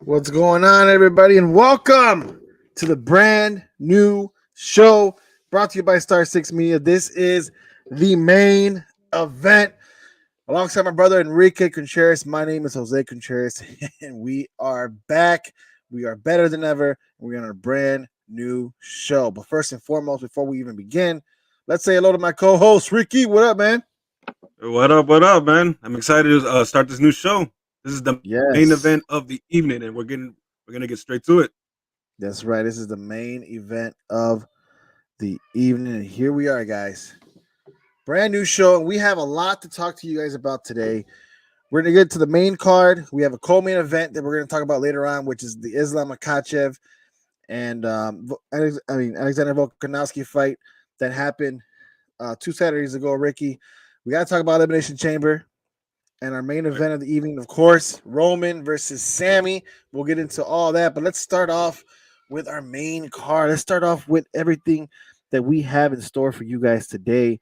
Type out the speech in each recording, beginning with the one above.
What's going on, everybody, and welcome to the brand new show brought to you by Star Six Media. This is the main event alongside my brother Enrique Contreras. My name is Jose Contreras, and we are back. We are better than ever. We're on a brand new show. But first and foremost, before we even begin, let's say hello to my co-host Ricky. What up, man? What up? What up, man? I'm excited to start this new show. This is the main event Yes, of the evening, and we're gonna get straight to it. that's right. This is the main event of the evening, and here we are, guys. Brand new show, and we have a lot to talk to you guys about today. We're gonna get to the main card. We have a co-main event that we're gonna talk about later on, which is the Islam Makachev and Alexander Volkanovski fight that happened 2 Saturdays ago. Ricky, we gotta talk about Elimination Chamber and our main Right. event of the evening, of course, Roman versus Sammy. We'll get into all that, but let's start off with our main card. Let's start off with everything that we have in store for you guys today.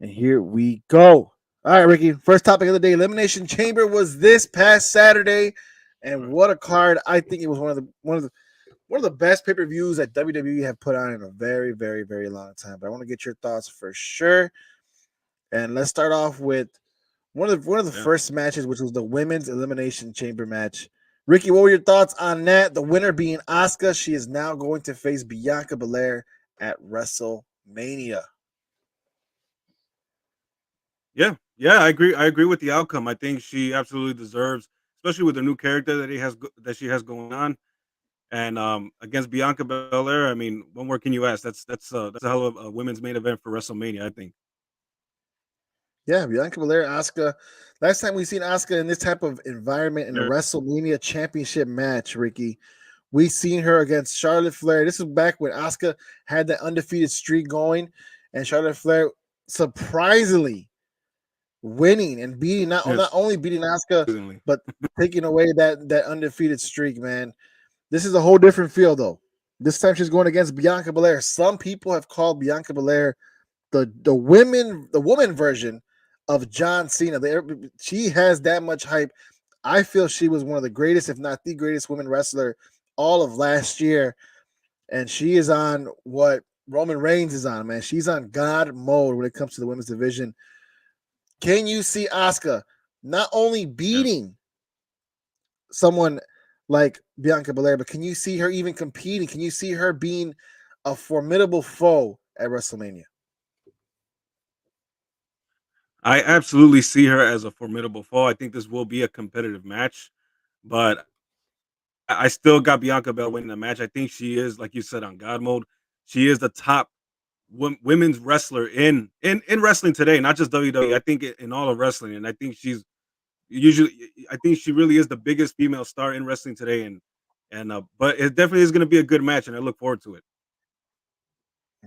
And here we go. All right, Ricky. First topic of the day: Elimination Chamber was this past Saturday, and Right. what a card! I think it was one of the best pay per views that WWE have put on in a very, very, very long time. But I want to get your thoughts for sure. And let's start off with one of the Yeah. first matches, which was the women's elimination chamber match. Ricky, what were your thoughts on that? The winner being Asuka. She is now going to face Bianca Belair at WrestleMania. Yeah. Yeah. I agree. I agree with the outcome. I think she absolutely deserves, especially with the new character that she has going on, and against Bianca Belair. I mean, what more can you ask? That's a hell of a women's main event for WrestleMania. I think. Yeah, Bianca Belair, Asuka. Last time we seen Asuka in this type of environment in a Yeah. WrestleMania championship match, Ricky, we seen her against Charlotte Flair. This is back when Asuka had that undefeated streak going, and Charlotte Flair surprisingly winning and beating not Yes. only beating Asuka, Surprisingly. but taking away that undefeated streak. Man, this is a whole different feel though. This time she's going against Bianca Belair. Some people have called Bianca Belair the woman version of John Cena. She has that much hype. I feel she was one of the greatest, if not the greatest, women wrestler all of last year, and she is on what Roman Reigns is on. Man, she's on God mode when it comes to the women's division. Can you see Asuka not only Yeah. beating someone like Bianca Belair, but can you see her even competing? Can you see her being a formidable foe at WrestleMania? I absolutely see her as a formidable foe. I think this will be a competitive match, but I still got Bianca Belair winning the match. I think she is, like you said, on God mode. She is the top women's wrestler in wrestling today, not just WWE. I think in all of wrestling, and I think she's usually. I think she really is the biggest female star in wrestling today, and but it definitely is going to be a good match, and I look forward to it.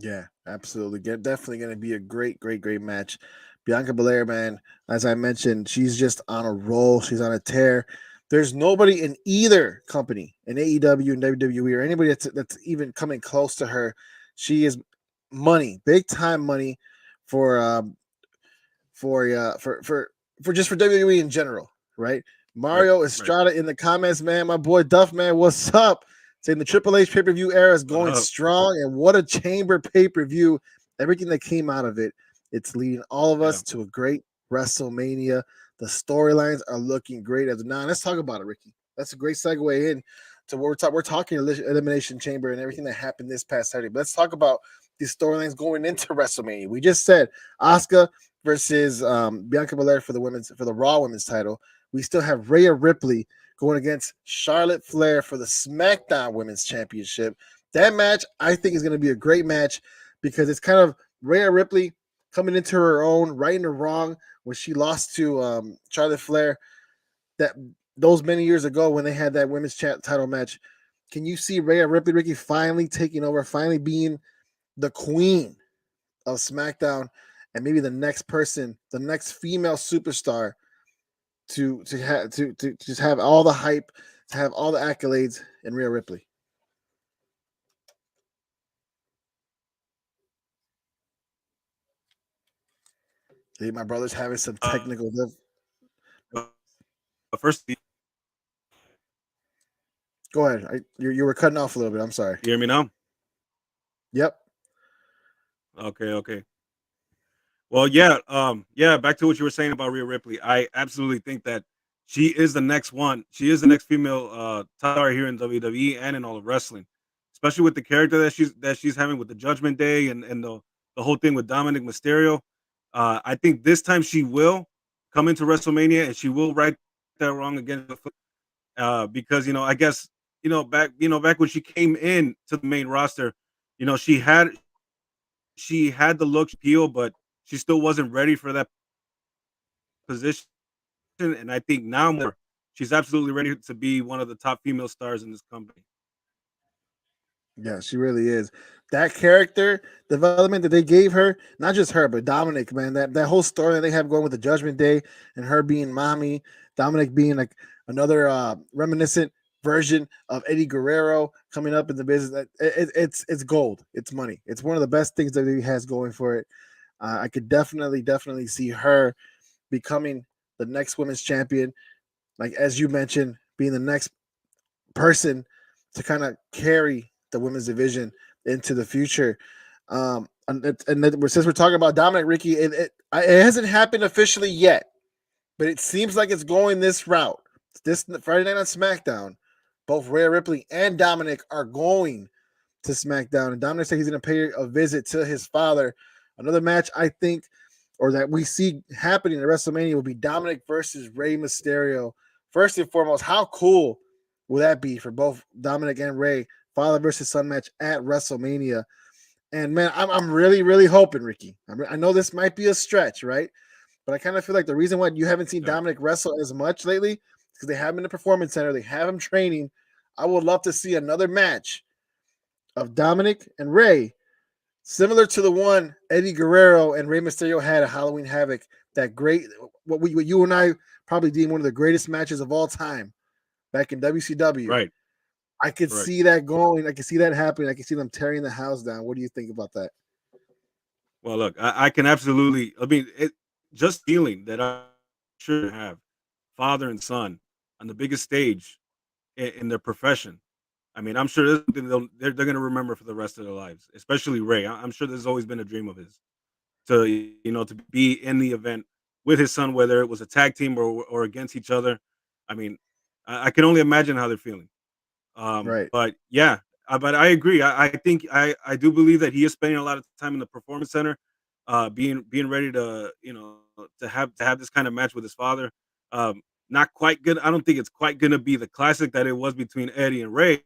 Yeah, absolutely. Definitely going to be a great, great, great match. Bianca Belair, man, as I mentioned, she's just on a roll. She's on a tear. There's nobody in either company, in AEW and WWE, or anybody that's even coming close to her. She is money, big time money for for WWE in general, right? Right, Mario right. Estrada in the comments, man. My boy Duff, man, what's up? Saying the Triple H pay per view era is What going up? strong, and what a chamber pay per view! Everything that came out of it, it's leading all of Yeah. us to a great WrestleMania. The storylines are looking great as of now. Let's talk about it, Ricky. That's a great segue in to what we're talking Elimination Chamber and everything that happened this past Saturday. But let's talk about these storylines going into WrestleMania. We just said Asuka versus Bianca Belair for the Raw Women's title. We still have Rhea Ripley going against Charlotte Flair for the SmackDown Women's Championship. That match, I think, is going to be a great match because it's kind of Rhea Ripley coming into her own, righting the wrong when she lost to Charlotte Flair that those many years ago when they had that women's title match. Can you see Rhea Ripley, Ricky, finally taking over, finally being the queen of SmackDown, and maybe the next person, the next female superstar to just have all the hype, to have all the accolades in Rhea Ripley. I think my brother's having some technical. But first, Go ahead. You were cutting off a little bit. I'm sorry. You hear me now? Yep. Okay. Well, yeah. Back to what you were saying about Rhea Ripley. I absolutely think that she is the next one. She is the next female star here in WWE and in all of wrestling, especially with the character that she's having with the Judgment Day and the whole thing with Dominic Mysterio. I think this time she will come into WrestleMania and she will right that wrong again. Because I guess back when she came in to the main roster, she had the look appeal, but she still wasn't ready for that position. And I think now more, she's absolutely ready to be one of the top female stars in this company. Yeah, she really is. That character development that they gave her, not just her, but Dominic, man, that whole story that they have going with the Judgment Day and her being mommy, Dominic being like another reminiscent version of Eddie Guerrero coming up in the business. It's gold. It's money. It's one of the best things that he has going for it. I could definitely see her becoming the next women's champion. Like as you mentioned, being the next person to kind of carry the women's division into the future. Since we're talking about Dominic, Ricky, it hasn't happened officially yet, but it seems like it's going this route. This Friday night on SmackDown, both Rhea Ripley and Dominic are going to SmackDown, and Dominic said he's going to pay a visit to his father. Another match I think, or that we see happening at WrestleMania, will be Dominic versus Rey Mysterio. First and foremost, how cool will that be for both Dominic and Rey? Father versus son match at WrestleMania. And man, I'm really hoping, Ricky. I know this might be a stretch, right? But I kind of feel like the reason why you haven't seen Yeah. Dominic wrestle as much lately is because they have him in the performance center. They have him training. I would love to see another match of Dominic and Rey, similar to the one Eddie Guerrero and Rey Mysterio had at Halloween Havoc. That great, what you and I probably deem one of the greatest matches of all time back in WCW. Right. I could Right. see that going. I can see that happening. I can see them tearing the house down. What do you think about that? Well, look, I can absolutely. I mean, just feeling that I should have father and son on the biggest stage in their profession. I mean, I'm sure this is something they're going to remember for the rest of their lives, especially Ray. I'm sure this has always been a dream of his to be in the event with his son, whether it was a tag team or against each other. I mean, I can only imagine how they're feeling. Right. But yeah, but I agree. I think I do believe that he is spending a lot of time in the performance center, being ready to to have this kind of match with his father. Not quite good. I don't think it's quite going to be the classic that it was between Eddie and Ray,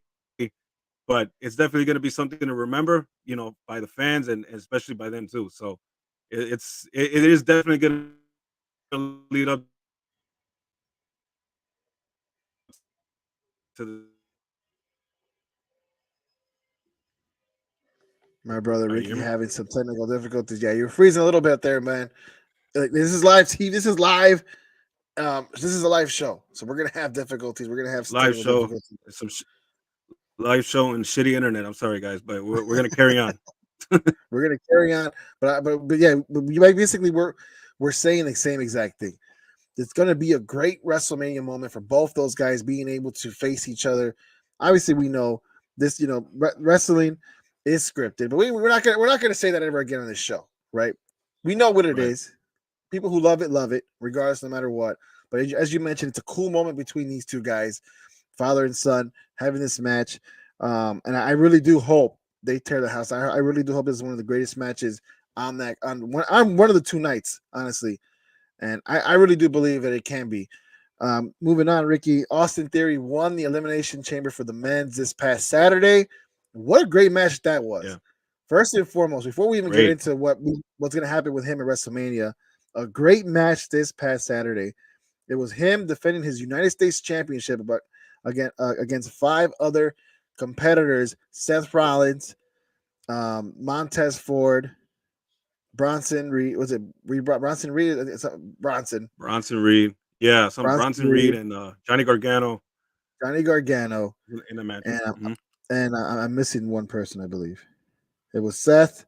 but it's definitely going to be something to remember. By the fans and especially by them too. So it is definitely going to lead up to the. My brother You Ricky hear me? having some technical difficulties. Yeah, you're freezing a little bit there, man. Like, this is live TV. This is live. This is a live show, so we're gonna have difficulties. We're gonna have some Live technical show, difficulties. some live show and shitty internet. I'm sorry, guys, but we're gonna carry on. We're gonna carry on, but yeah, basically we're saying the same exact thing. It's gonna be a great WrestleMania moment for both those guys being able to face each other. Obviously, we know this. Wrestling is scripted, but we're not gonna say that ever again on this show, right? We know what it Right. is. People who love it, regardless, no matter what. But as you mentioned, it's a cool moment between these two guys, father and son, having this match. And I really do hope they tear the house. I really do hope this is one of the greatest matches on one of the two nights, honestly. And I really do believe that it can be. Moving on, Ricky, Austin Theory won the Elimination Chamber for the men's this past Saturday. What a great match that was. Yeah. First and foremost, before we even get Great. into what's going to happen with him at WrestleMania, a great match this past Saturday. It was him defending his United States Championship, but against 5 other competitors: Seth Rollins, Montez Ford, Bronson Reed. Was it Bronson Reed? It's Bronson. Bronson Reed. Yeah, some Bronson Bronson Reed Reed, and Johnny Gargano Johnny Gargano, in the match. and Mhm. I'm missing one person, I believe. It was Seth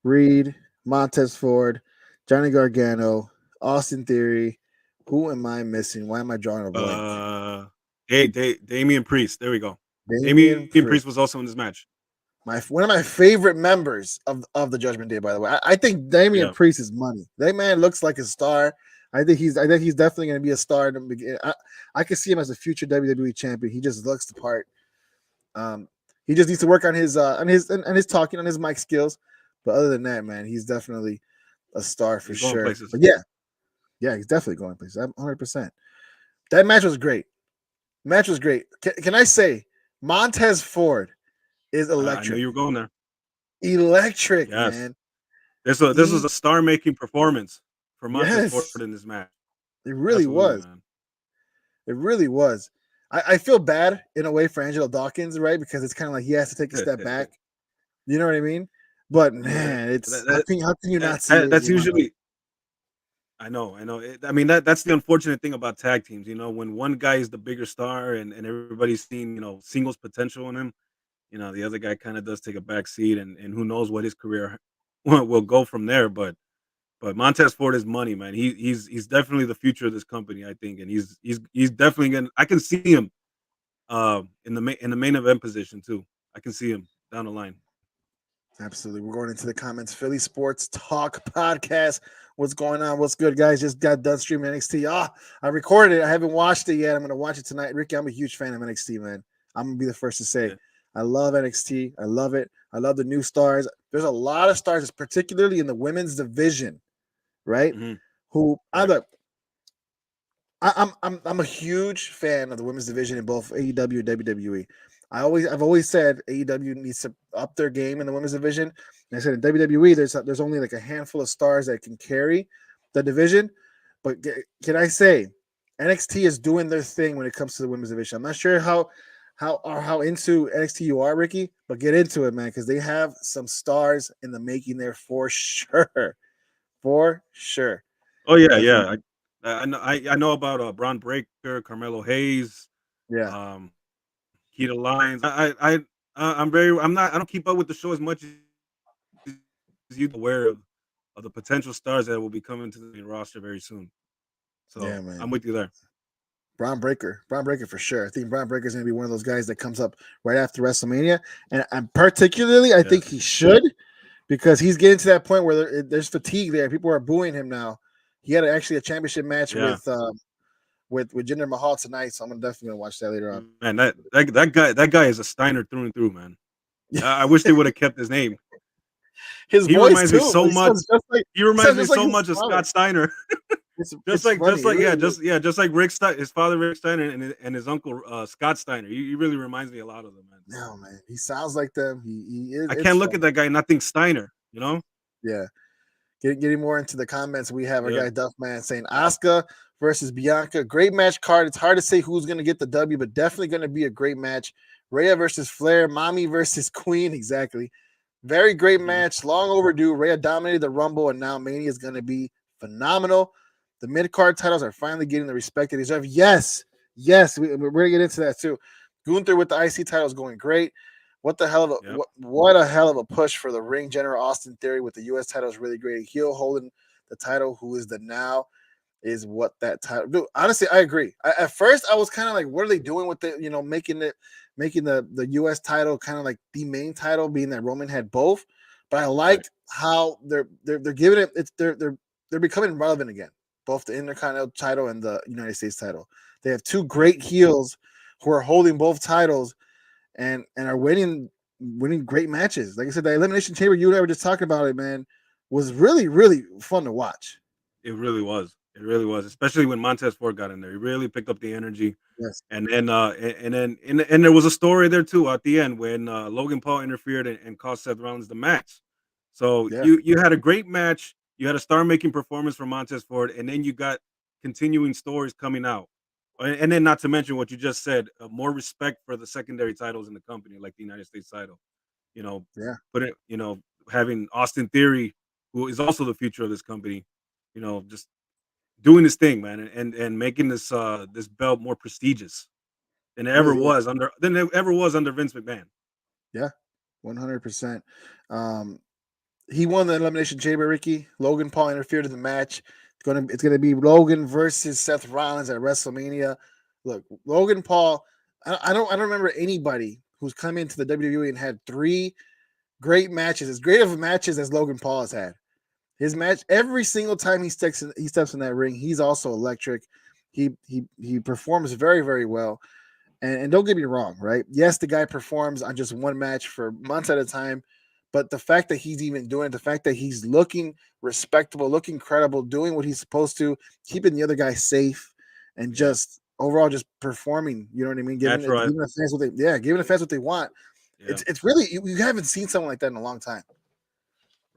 Reed, Montez Ford, Johnny Gargano, Austin Theory. Who am I missing? Why am I drawing a blank? Damian Priest. There we go. Damian Damian Priest. Priest was also in this match. One of my favorite members of the Judgment Day, by the way. I think Damian Yeah. Priest is money. That man looks like a star. I think he's definitely going to be a star in the beginning. I can see him as a future WWE champion. He just looks the part. He just needs to work on his talking, on his mic skills. But other than that, man, he's definitely a star for He's going sure. places. But yeah, he's definitely going places. I'm 100%. That match was great. Can I say Montez Ford is I knew electric. you were going there. Electric, Yes. man. This was a star-making performance for Montez Ford Yes. in this match. It really Absolutely, was. man. It really was. I feel bad in a way for Angelo Dawkins, right? Because it's kind of like he has to take a step back. You know what I mean? But man, it's how can you not see it? That's usually. I know. I mean, that's the unfortunate thing about tag teams. You know, when one guy is the bigger star and everybody's seeing, singles potential in him, the other guy kind of does take a back seat, and who knows what his career will go from there. But Montez Ford is money, man. He's definitely the future of this company, I think, and he's definitely gonna. I can see him in the main event position too. I can see him down the line. Absolutely. We're going into the comments. Philly Sports Talk Podcast. What's going on? What's good, guys? Just got done streaming NXT. I recorded it. I haven't watched it yet. I'm going to watch it tonight. Ricky, I'm a huge fan of NXT, man. I'm going to be the first to say, Yeah. I love NXT. I love it. I love the new stars. There's a lot of stars, particularly in the women's division, right? Mm-hmm. Who right. I'm a huge fan of the women's division in both AEW and WWE. I've always said AEW needs to up their game in the women's division. And I said in WWE, there's only like a handful of stars that can carry the division. But can I say NXT is doing their thing when it comes to the women's division? I'm not sure how into NXT you are, Ricky, but get into it, man, because they have some stars in the making there for sure. For sure. Oh yeah, yeah. I know about Braun Breaker, Carmelo Hayes, Yeah. Keita Lyons. I don't keep up with the show as much as you aware of the potential stars that will be coming to the main roster very soon. So Yeah, man. I'm with you there. Braun Breaker for sure. I think Braun Breaker is going to be one of those guys that comes up right after WrestleMania, and particularly, I think he should, because he's getting to that point where there's fatigue there. People are booing him now. He had actually a championship match with Jinder Mahal tonight, so I'm definitely gonna watch that later on. Man, that guy is a Steiner through and through, man. I wish they would have kept his name. He reminds me so much. He reminds me so much of Scott Steiner. Just like Rick Steiner, his father Rick Steiner, and his uncle Scott Steiner. He really reminds me a lot of them, man. No, man, he sounds like them. He is. I can't look at that guy and not think Steiner. Yeah. Getting more into the comments, we have our guy Duffman saying Asuka versus Bianca. Great match card. It's hard to say who's going to get the W, but definitely going to be a great match. Rhea versus Flair. Mommy versus Queen. Exactly. Very great match. Long overdue. Rhea dominated the Rumble, and now Mania is going to be phenomenal. The mid-card titles are finally getting the respect they deserve. Yes. We're going to get into that too. Gunther with the IC title is going great. What a hell of a push for the ring general Austin Theory with the U.S. title is really great. Heel holding the title, who is the now, is what that title. Dude, honestly, I agree. At first, I was kind of like, what are they doing with the, making the U.S. title kind of like the main title, being that Roman had both. But I like how they're giving it. They're becoming relevant again, both the Intercontinental title and the United States title. They have two great heels who are holding both titles. And are winning great matches. Like I said, the Elimination Chamber, you and I were just talking about it, man, was really, really fun to watch. It really was. Especially when Montez Ford got in there. He really picked up the energy. Yes. And then there was a story there too at the end when Logan Paul interfered and cost Seth Rollins the match. So you had a great match. You had a star-making performance from Montez Ford, and then you got continuing stories coming out. And then, not to mention what you just said, more respect for the secondary titles in the company, like the United States title. But having Austin Theory, who is also the future of this company, just doing his thing, man, and making this this belt more prestigious than it ever was under Vince McMahon. Yeah, 100%. He won the Elimination Chamber, Ricky. Logan Paul interfered in the match. It's gonna be Logan versus Seth Rollins at WrestleMania. Look, Logan Paul I don't remember anybody who's come into the WWE and had 3 great matches, as great of matches as Logan Paul has had. His match every single time he steps in that ring, he's also electric. He performs very, very well. And don't get me wrong, right? Yes, the guy performs on just one match for months at a time, but the fact that he's even doing it, the fact that he's looking respectable, looking credible, doing what he's supposed to, keeping the other guy safe, and Yeah, just overall just performing. You know what I mean? natural. Giving the fans what they giving the fans what they want. Yeah, It's really you haven't seen someone like that in a long time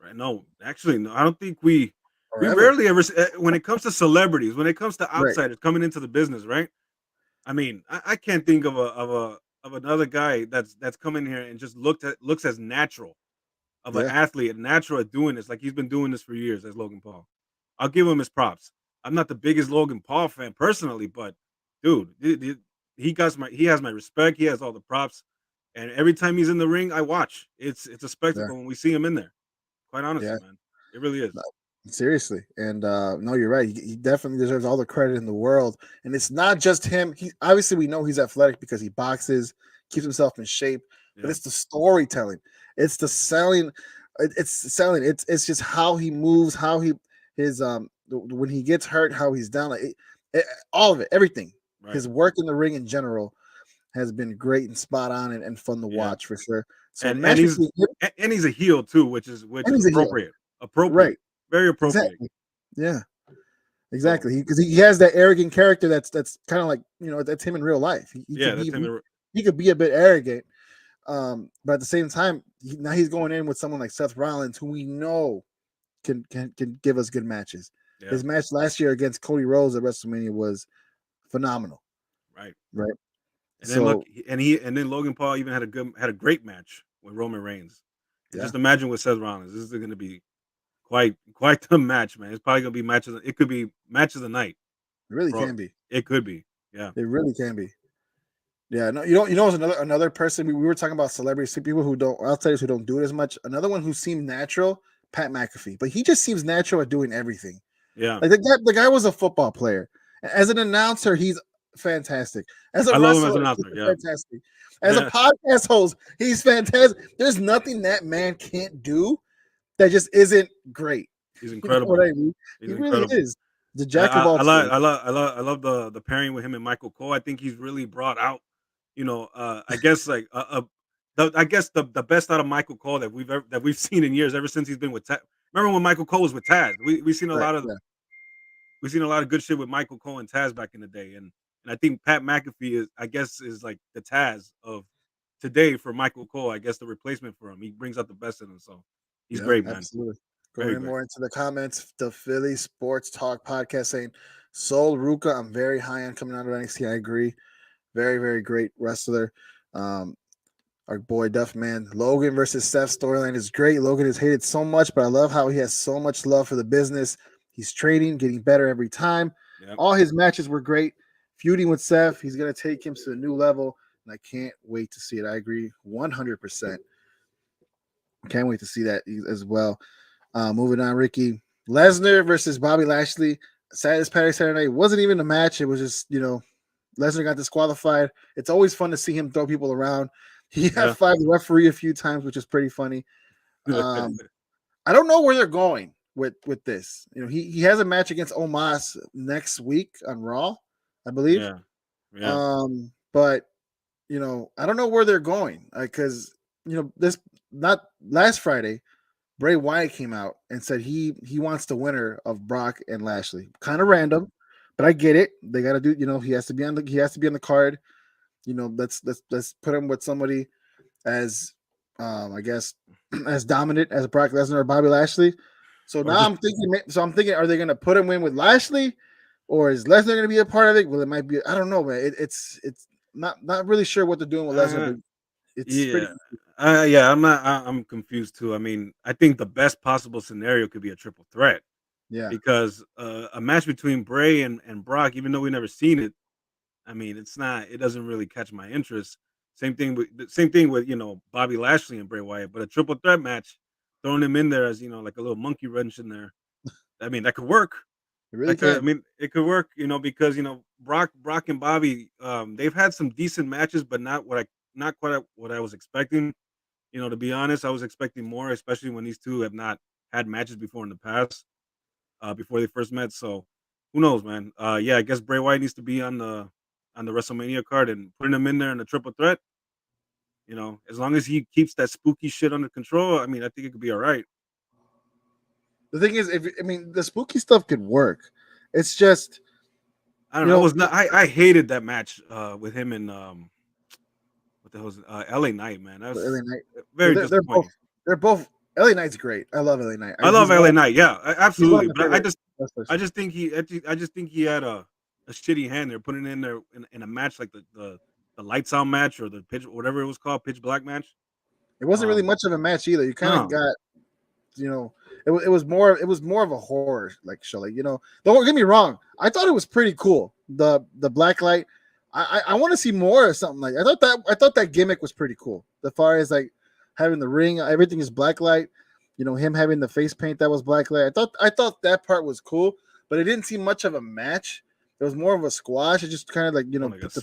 right. No, actually, no. I don't think we or ever. rarely ever when it comes to celebrities, when it comes to Right? outsiders coming into the business, right? I mean, I can't think of another guy that's come in here and just looks as natural of an Yeah, athlete, natural at doing this. Like he's been doing this for years as Logan Paul. I'll give him his props. I'm not the biggest Logan Paul fan personally, but dude, he has my respect. He has all the props, and every time he's in the ring, I watch. It's a yeah, spectacle when we see him in there. Quite yeah. honestly, man, it really is. No, seriously, and no, you're right. He definitely deserves all the credit in the world. And it's not just him. He obviously we know he's athletic because he boxes, keeps himself in shape. But Yeah, it's the storytelling. It's the selling. It's selling. It's just how he moves, how he his when he gets hurt, how he's down. Like all of it, everything. right. His work in the ring in general has been great and spot on and fun to Yeah, watch for sure. So a and match he's between him and he's a heel too, which and is he's a heel, appropriate. Appropriate, right? very appropriate. Exactly. Yeah. So Exactly, because he has that arrogant character that's kind of like that's him in real life. He yeah, could that's be him. he could be a bit arrogant, but at the same time, now he's going in with someone like Seth Rollins, who we know can give us good matches. Yeah, His match last year against Cody Rhodes at WrestleMania was phenomenal, right. right? And then look, So and then Logan Paul even had a great match with Roman Reigns. And yeah, just imagine with Seth Rollins, this is going to be quite the match, man. It's probably going to be matches. It could be match of the night, it really bro. can be. It could be, yeah, It really can be. Yeah, no, it's another person we were talking about celebrities, people who don't outsiders who don't do it as much. Another one who seemed natural, Pat McAfee, but he just seems natural at doing everything. yeah. Like the guy was a football player. As an announcer, he's fantastic. As a I love him as wrestler, an he's announcer. Yeah, fantastic. As a podcast host, he's fantastic. There's nothing that man can't do that just isn't great. he's You know what incredible. I mean? He's He really incredible. is the And jack of all trades. I love the pairing with him and Michael Cole. I think he's really brought out, I guess like I guess the best out of Michael Cole that we've seen in years, ever since he's been with Taz. Remember when Michael Cole was with Taz? Right. Yeah. We've seen a lot of good shit with Michael Cole and Taz back in the day, and I think Pat McAfee is like the Taz of today for Michael Cole. I guess the replacement for him. He brings out the best in him, so he's Yeah, great, man. absolutely. Going Very in great. more into the comments, the Philly Sports Talk podcast saying Sol Ruka, I'm very high on coming out of NXT. I agree. Very, very great wrestler. Um, our boy Duff Man. Logan versus Seth storyline is great. Logan is hated so much, but I love how he has so much love for the business. He's training, getting better every time. Yeah. All his matches were great. Feuding with Seth, he's going to take him to a new level, and I can't wait to see it. I agree 100%. Can't wait to see that as well. Moving on, Ricky Lesnar versus Bobby Lashley. Saturday night wasn't even a match. It was just Lesnar got disqualified. It's always fun to see him throw people around. He Yeah. F5 the referee a few times, which is pretty funny. I don't know where they're going with this. He has a match against Omos next week on Raw, I believe. Yeah. Yeah. But I don't know where they're going because this not last Friday. Bray Wyatt came out and said he wants the winner of Brock and Lashley. Kind of Right. random, but I get it. They got to do. He has to be on the card. Let's put him with somebody as I guess as dominant as Brock Lesnar or Bobby Lashley. So Or now just I'm thinking, are they going to put him in with Lashley, or is Lesnar going to be a part of it? Well, it might be. I don't know, man. It's not really sure what they're doing with Lesnar, uh, but it's pretty. yeah. Yeah, I'm confused too. I mean, I think the best possible scenario could be a triple threat Yeah, because a match between Bray and Brock, even though we never seen it, I mean, it doesn't really catch my interest. Same thing with Bobby Lashley and Bray Wyatt, but a triple threat match, throwing him in there as like a little monkey wrench in there. I mean, that could work. it really can. It could work, because Brock and Bobby, they've had some decent matches, but not quite what I was expecting. To be honest, I was expecting more, especially when these two have not had matches before in the past, before they first met. So who knows, man? Yeah, I guess Bray Wyatt needs to be on the WrestleMania card and putting him in there in a triple threat. As long as he keeps that spooky shit under control, I mean, I think it could be all right. The thing is, the spooky stuff could work. It's just, I don't know. I was not. I hated that match with him and what the hell was it? LA Knight, man. That LA was Knight. very They're both. disappointing. They're both. LA Knight's great. I love LA Knight. I love LA Knight. Yeah, He's one of absolutely. my But I favorite just wrestlers. I just think I just think he had a shitty hand there, putting it in there in a match like the lights out match or the pitch whatever it was called, pitch black match. It wasn't really Um, much of a match either. You kind of no, got, it was more of a horror like show. Like, don't get me wrong. I thought it was pretty cool. The black light. I want to see more or something like. I thought that gimmick was pretty cool. As far as like having the ring, everything is black light. Him having the face paint that was black light. I thought that part was cool, but it didn't seem much of a match. It was more of a squash. It just kind of like I guess.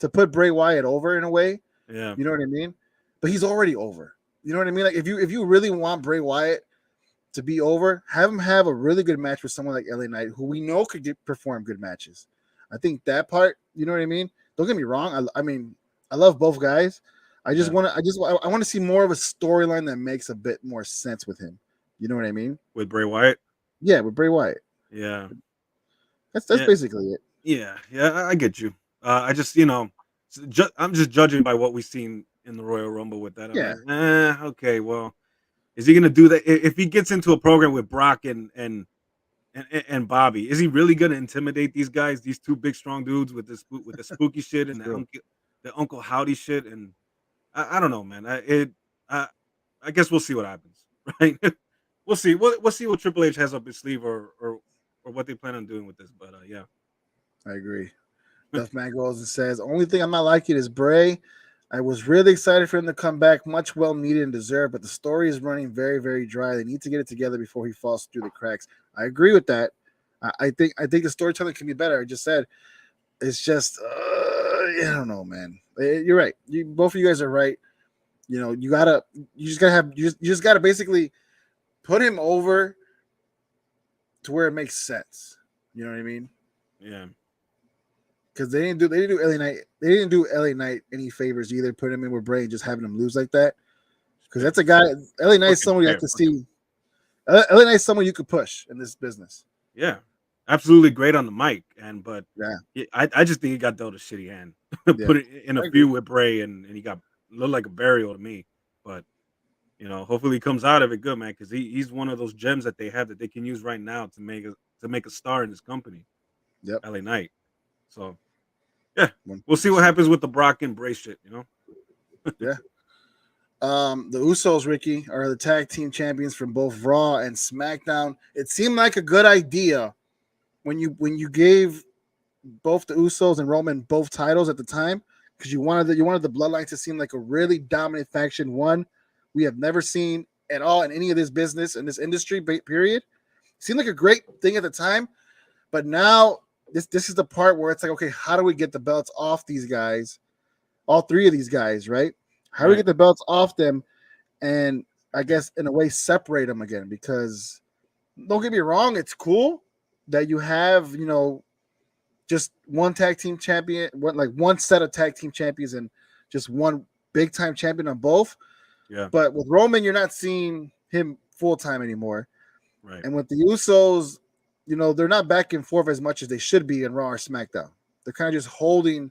to put Bray Wyatt over in a way. Yeah, You know what I mean? But he's already over. You know what I mean? Like if you really want Bray Wyatt to be over, have him have a really good match with someone like LA Knight, who we know could perform good matches. I think that part, you know what I mean? Don't get me wrong. I mean, I love both guys. I just yeah. want to. I want to see more of a storyline that makes a bit more sense with him. You know what I mean? With Bray Wyatt. Yeah, with Bray Wyatt. Yeah, That's yeah, basically it. yeah. I get you. I just I'm just judging by what we've seen in the Royal Rumble with that. I'm Yeah, like, okay, well, is he gonna do that if he gets into a program with Brock and Bobby? Is he really gonna intimidate these guys, these two big strong dudes with the spooky shit and true. the Uncle Howdy shit? And I don't know, man. I I guess we'll see what happens, right? We'll see. We'll see what Triple H has up his sleeve or what they plan on doing with this. But yeah, I agree. Duff Man goes and says, only thing I'm not liking is Bray. I was really excited for him to come back, much well needed and deserved, but the story is running very, very dry. They need to get it together before he falls through the cracks. I agree with that. I think the storytelling can be better. I just said it's just I don't know, man. You're right. Both of you guys are right. You just gotta basically put him over to where it makes sense. You know what I mean? yeah. Because they didn't do LA Knight. They didn't do LA Knight any favors either. Putting him in with Bray and just having him lose like that. Because that's a guy. LA Knight's someone you have to see. LA Knight's someone you could push in this business. Yeah, absolutely great on the mic, but Yeah, I just think he got dealt a shitty hand. yeah. Put it in a I agree. feud with Bray, and he got looked like a burial to me. But hopefully he comes out of it good, man, because he's one of those gems that they have that they can use right now to make a star in this company, Yep. LA Knight. So yeah, we'll see what 100%. happens with the Brock and Bray shit. Yeah. The Usos, Ricky, are the tag team champions from both Raw and SmackDown. It seemed like a good idea when you gave both the Usos and Roman both titles at the time, because you wanted the bloodline to seem like a really dominant faction, one we have never seen at all in any of this business in this industry. Period. Seemed like a great thing at the time, but now this is the part where it's like, okay, how do we get the belts off these guys? All three of these guys, right? How do we Right. get the belts off them? And I guess in a way separate them again, because don't get me wrong, it's cool that you have, just one tag team champion, one set of tag team champions and just one big time champion on both. Yeah. But with Roman, you're not seeing him full time anymore. Right. And with the Usos, they're not back and forth as much as they should be in Raw or SmackDown. They're kind of just holding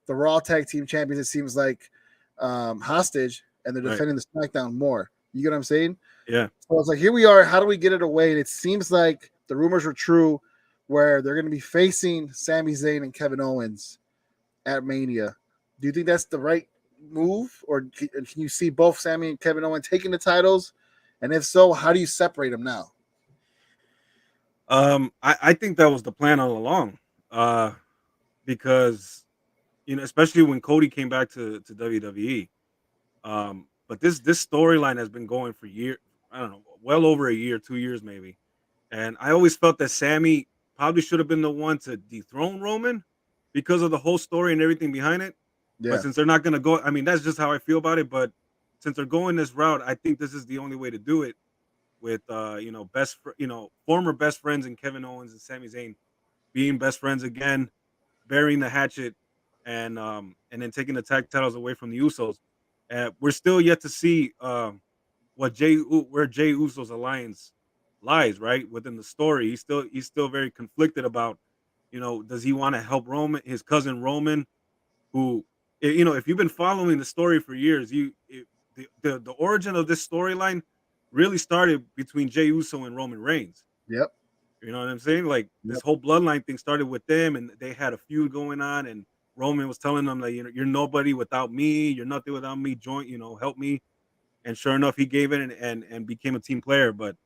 the Raw tag team champions, it seems like, hostage, and they're Right. defending the SmackDown more. You get what I'm saying? Yeah. So it's like, here we are. How do we get it away? And it seems like the rumors were true, where they're going to be facing Sami Zayn and Kevin Owens at Mania. Do you think that's the right move, or can you see both Sami and Kevin Owens taking the titles? And if so, how do you separate them now? I think that was the plan all along. Because especially when Cody came back to WWE. But this storyline has been going for years. I don't know, well over a year, 2 years maybe. And I always felt that Sammy probably should have been the one to dethrone Roman because of the whole story and everything behind it. But Yeah. since they're not gonna go, I mean, that's just how I feel about it. But since they're going this route, I think this is the only way to do it with former best friends in Kevin Owens and Sami Zayn being best friends again, burying the hatchet, and then taking the tag titles away from the Usos. We're still yet to see where Jay Uso's alliance lies, right? Within the story. He's still very conflicted about, does he want to help Roman, his cousin Roman, who if you've been following the story for years, the origin of this storyline really started between Jey Uso and Roman Reigns. Yep. You know what I'm saying? Like this Yep. whole bloodline thing started with them, and they had a feud going on. And Roman was telling them like, you're nobody without me. You're nothing without me. Join, help me. And sure enough, he gave it and became a team player. But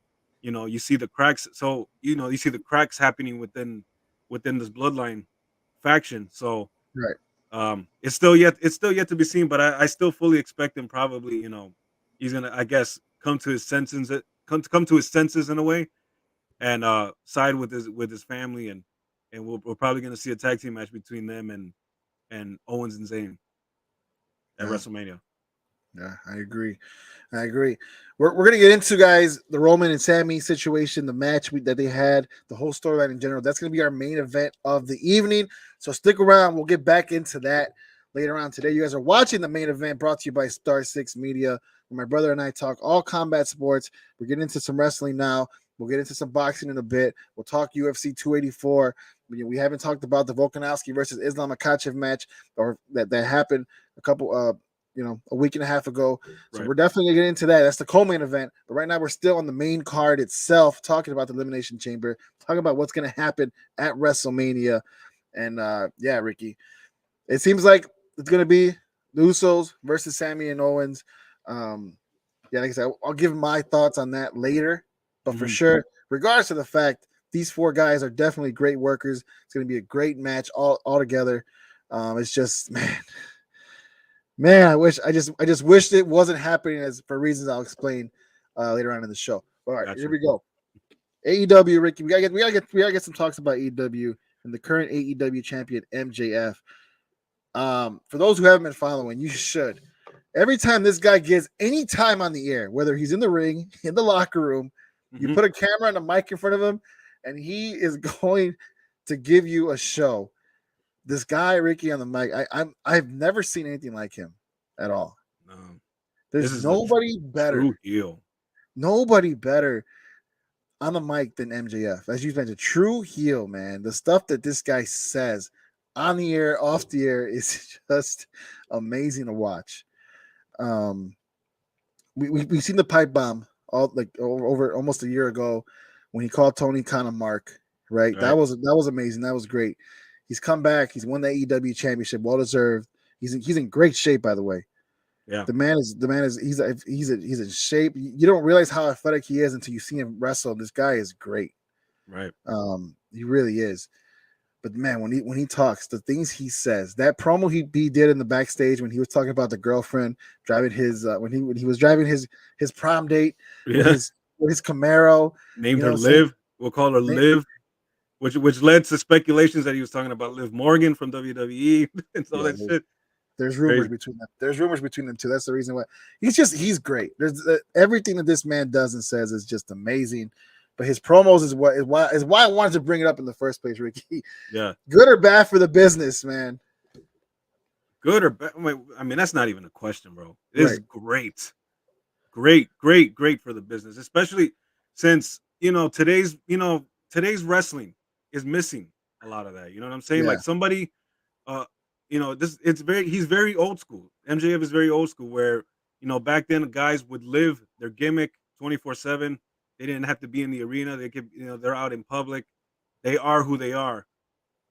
you see the cracks. So you see the cracks happening within this bloodline faction. So Right. it's still yet to be seen, but I still fully expect him probably, he's gonna, I guess, come to his senses in a way, and side with his family, and we're probably gonna see a tag team match between them and Owens and Zayn at Yeah. WrestleMania. Yeah. I agree. I agree. We're gonna get into, guys, the Roman and Sammy situation, the match that they had, the whole storyline in general. That's gonna be our main event of the evening. So stick around. We'll get back into that later on today. You guys are watching the main event brought to you by Star Six Media, where my brother and I talk all combat sports. We're getting into some wrestling now. We'll get into some boxing in a bit. We'll talk UFC 284. We haven't talked about the Volkanovski versus Islam Makhachev match, or that happened a week and a half ago. So Right. we're definitely gonna get into that. That's the co-main event. But right now we're still on the main card itself, talking about the Elimination Chamber, talking about what's gonna happen at WrestleMania. And yeah, Ricky, it seems like it's gonna be the Usos versus Sammy and Owens. Yeah, like I said, I'll give my thoughts on that later. But for Mhm. sure, regardless of the fact, these four guys are definitely great workers. It's gonna be a great match all together. It's just, man, I just wished it wasn't happening, as for reasons I'll explain later on in the show. All right, here Gotcha. we go. AEW, Ricky, we gotta get some talks about AEW and the current AEW champion MJF. For those who haven't been following, you should. Every time this guy gets any time on the air, whether he's in the ring, in the locker room, you Mhm. put a camera and a mic in front of him, and he is going to give you a show. This guy, Ricky, on the mic, I've never seen anything like him at all. This There's is a nobody true heel. better on the mic than MJF. As you mentioned, true heel, man. The stuff that this guy says on the air, off the air is just amazing to watch. Um, we've seen the pipe bomb over almost a year ago when he called Tony Khan a mark. Right, Right. that was amazing. That was great. He's come back. He's won the AEW championship, well deserved. He's in great shape, by the way. Yeah. The man is he's in shape. You don't realize how athletic he is until you see him wrestle. This guy is great. Right. He really is. But man, when he talks, the things he says, that promo he did in the backstage when he was talking about the girlfriend driving his when he was driving his prom date with Yeah. his Camaro, Named you know her what I'm saying? Liv. We'll call her Liv, which led to speculations that he was talking about Liv Morgan from WWE and all Yeah, that shit. there's rumors Crazy. between them. There's rumors between them two. That's the reason why he's great. There's everything that this man does and says is just amazing. But his promos is why I wanted to bring it up in the first place, Ricky. Yeah. Good or bad for the business, man. Good or bad? I mean, that's not even a question, bro. It is Right. great. Great for the business, especially since today's wrestling is missing a lot of that. You know what I'm saying? Yeah. Like somebody, this he's very old school. MJF is very old school, where back then guys would live their gimmick 24/7. They didn't have to be in the arena. They could, they're out in public. They are who they are.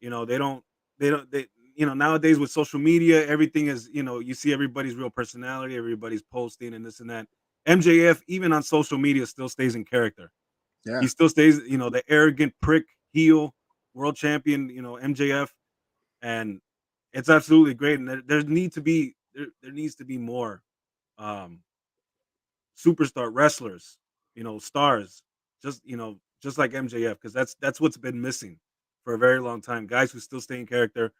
They don't they nowadays with social media, everything is, you see everybody's real personality, everybody's posting and this and that. MJF, even on social media, still stays in character. Yeah. He still stays, the arrogant prick heel world champion, MJF. And it's absolutely great. And there needs to be more um superstar wrestlers, stars, just like MJF, because that's what's been missing. for a very long time. Guys who still stay in character,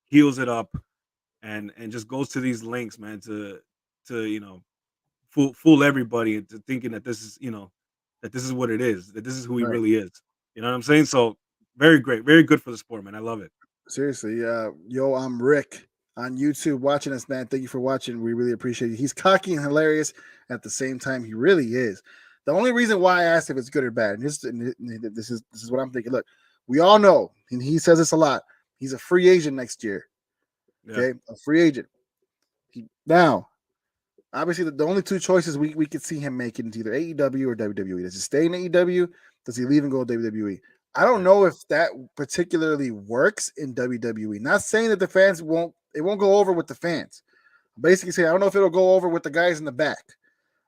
heals it up, and just goes to these lengths, man, to fool everybody into thinking that this is that this is what it is, that this is who he Right. really is. You know what I'm saying? So very great, very good for the sport, man. I love it. Seriously, yo, I'm Rick on YouTube watching us, man. Thank you for watching. We really appreciate it. He's cocky and hilarious at the same time. He really is. The only reason why I asked if it's good or bad, and this is what I'm thinking. Look, we all know, and he says this a lot. He's a free agent next year. Yeah, Okay, a free agent. Now, obviously, the only two choices we could see him making is either AEW or WWE. Does he stay in AEW? Does he leave and go to WWE? I don't right, know if that particularly works in WWE. Not saying that the fans won't go over with the fans. Basically saying I don't know if it'll go over with the guys in the back.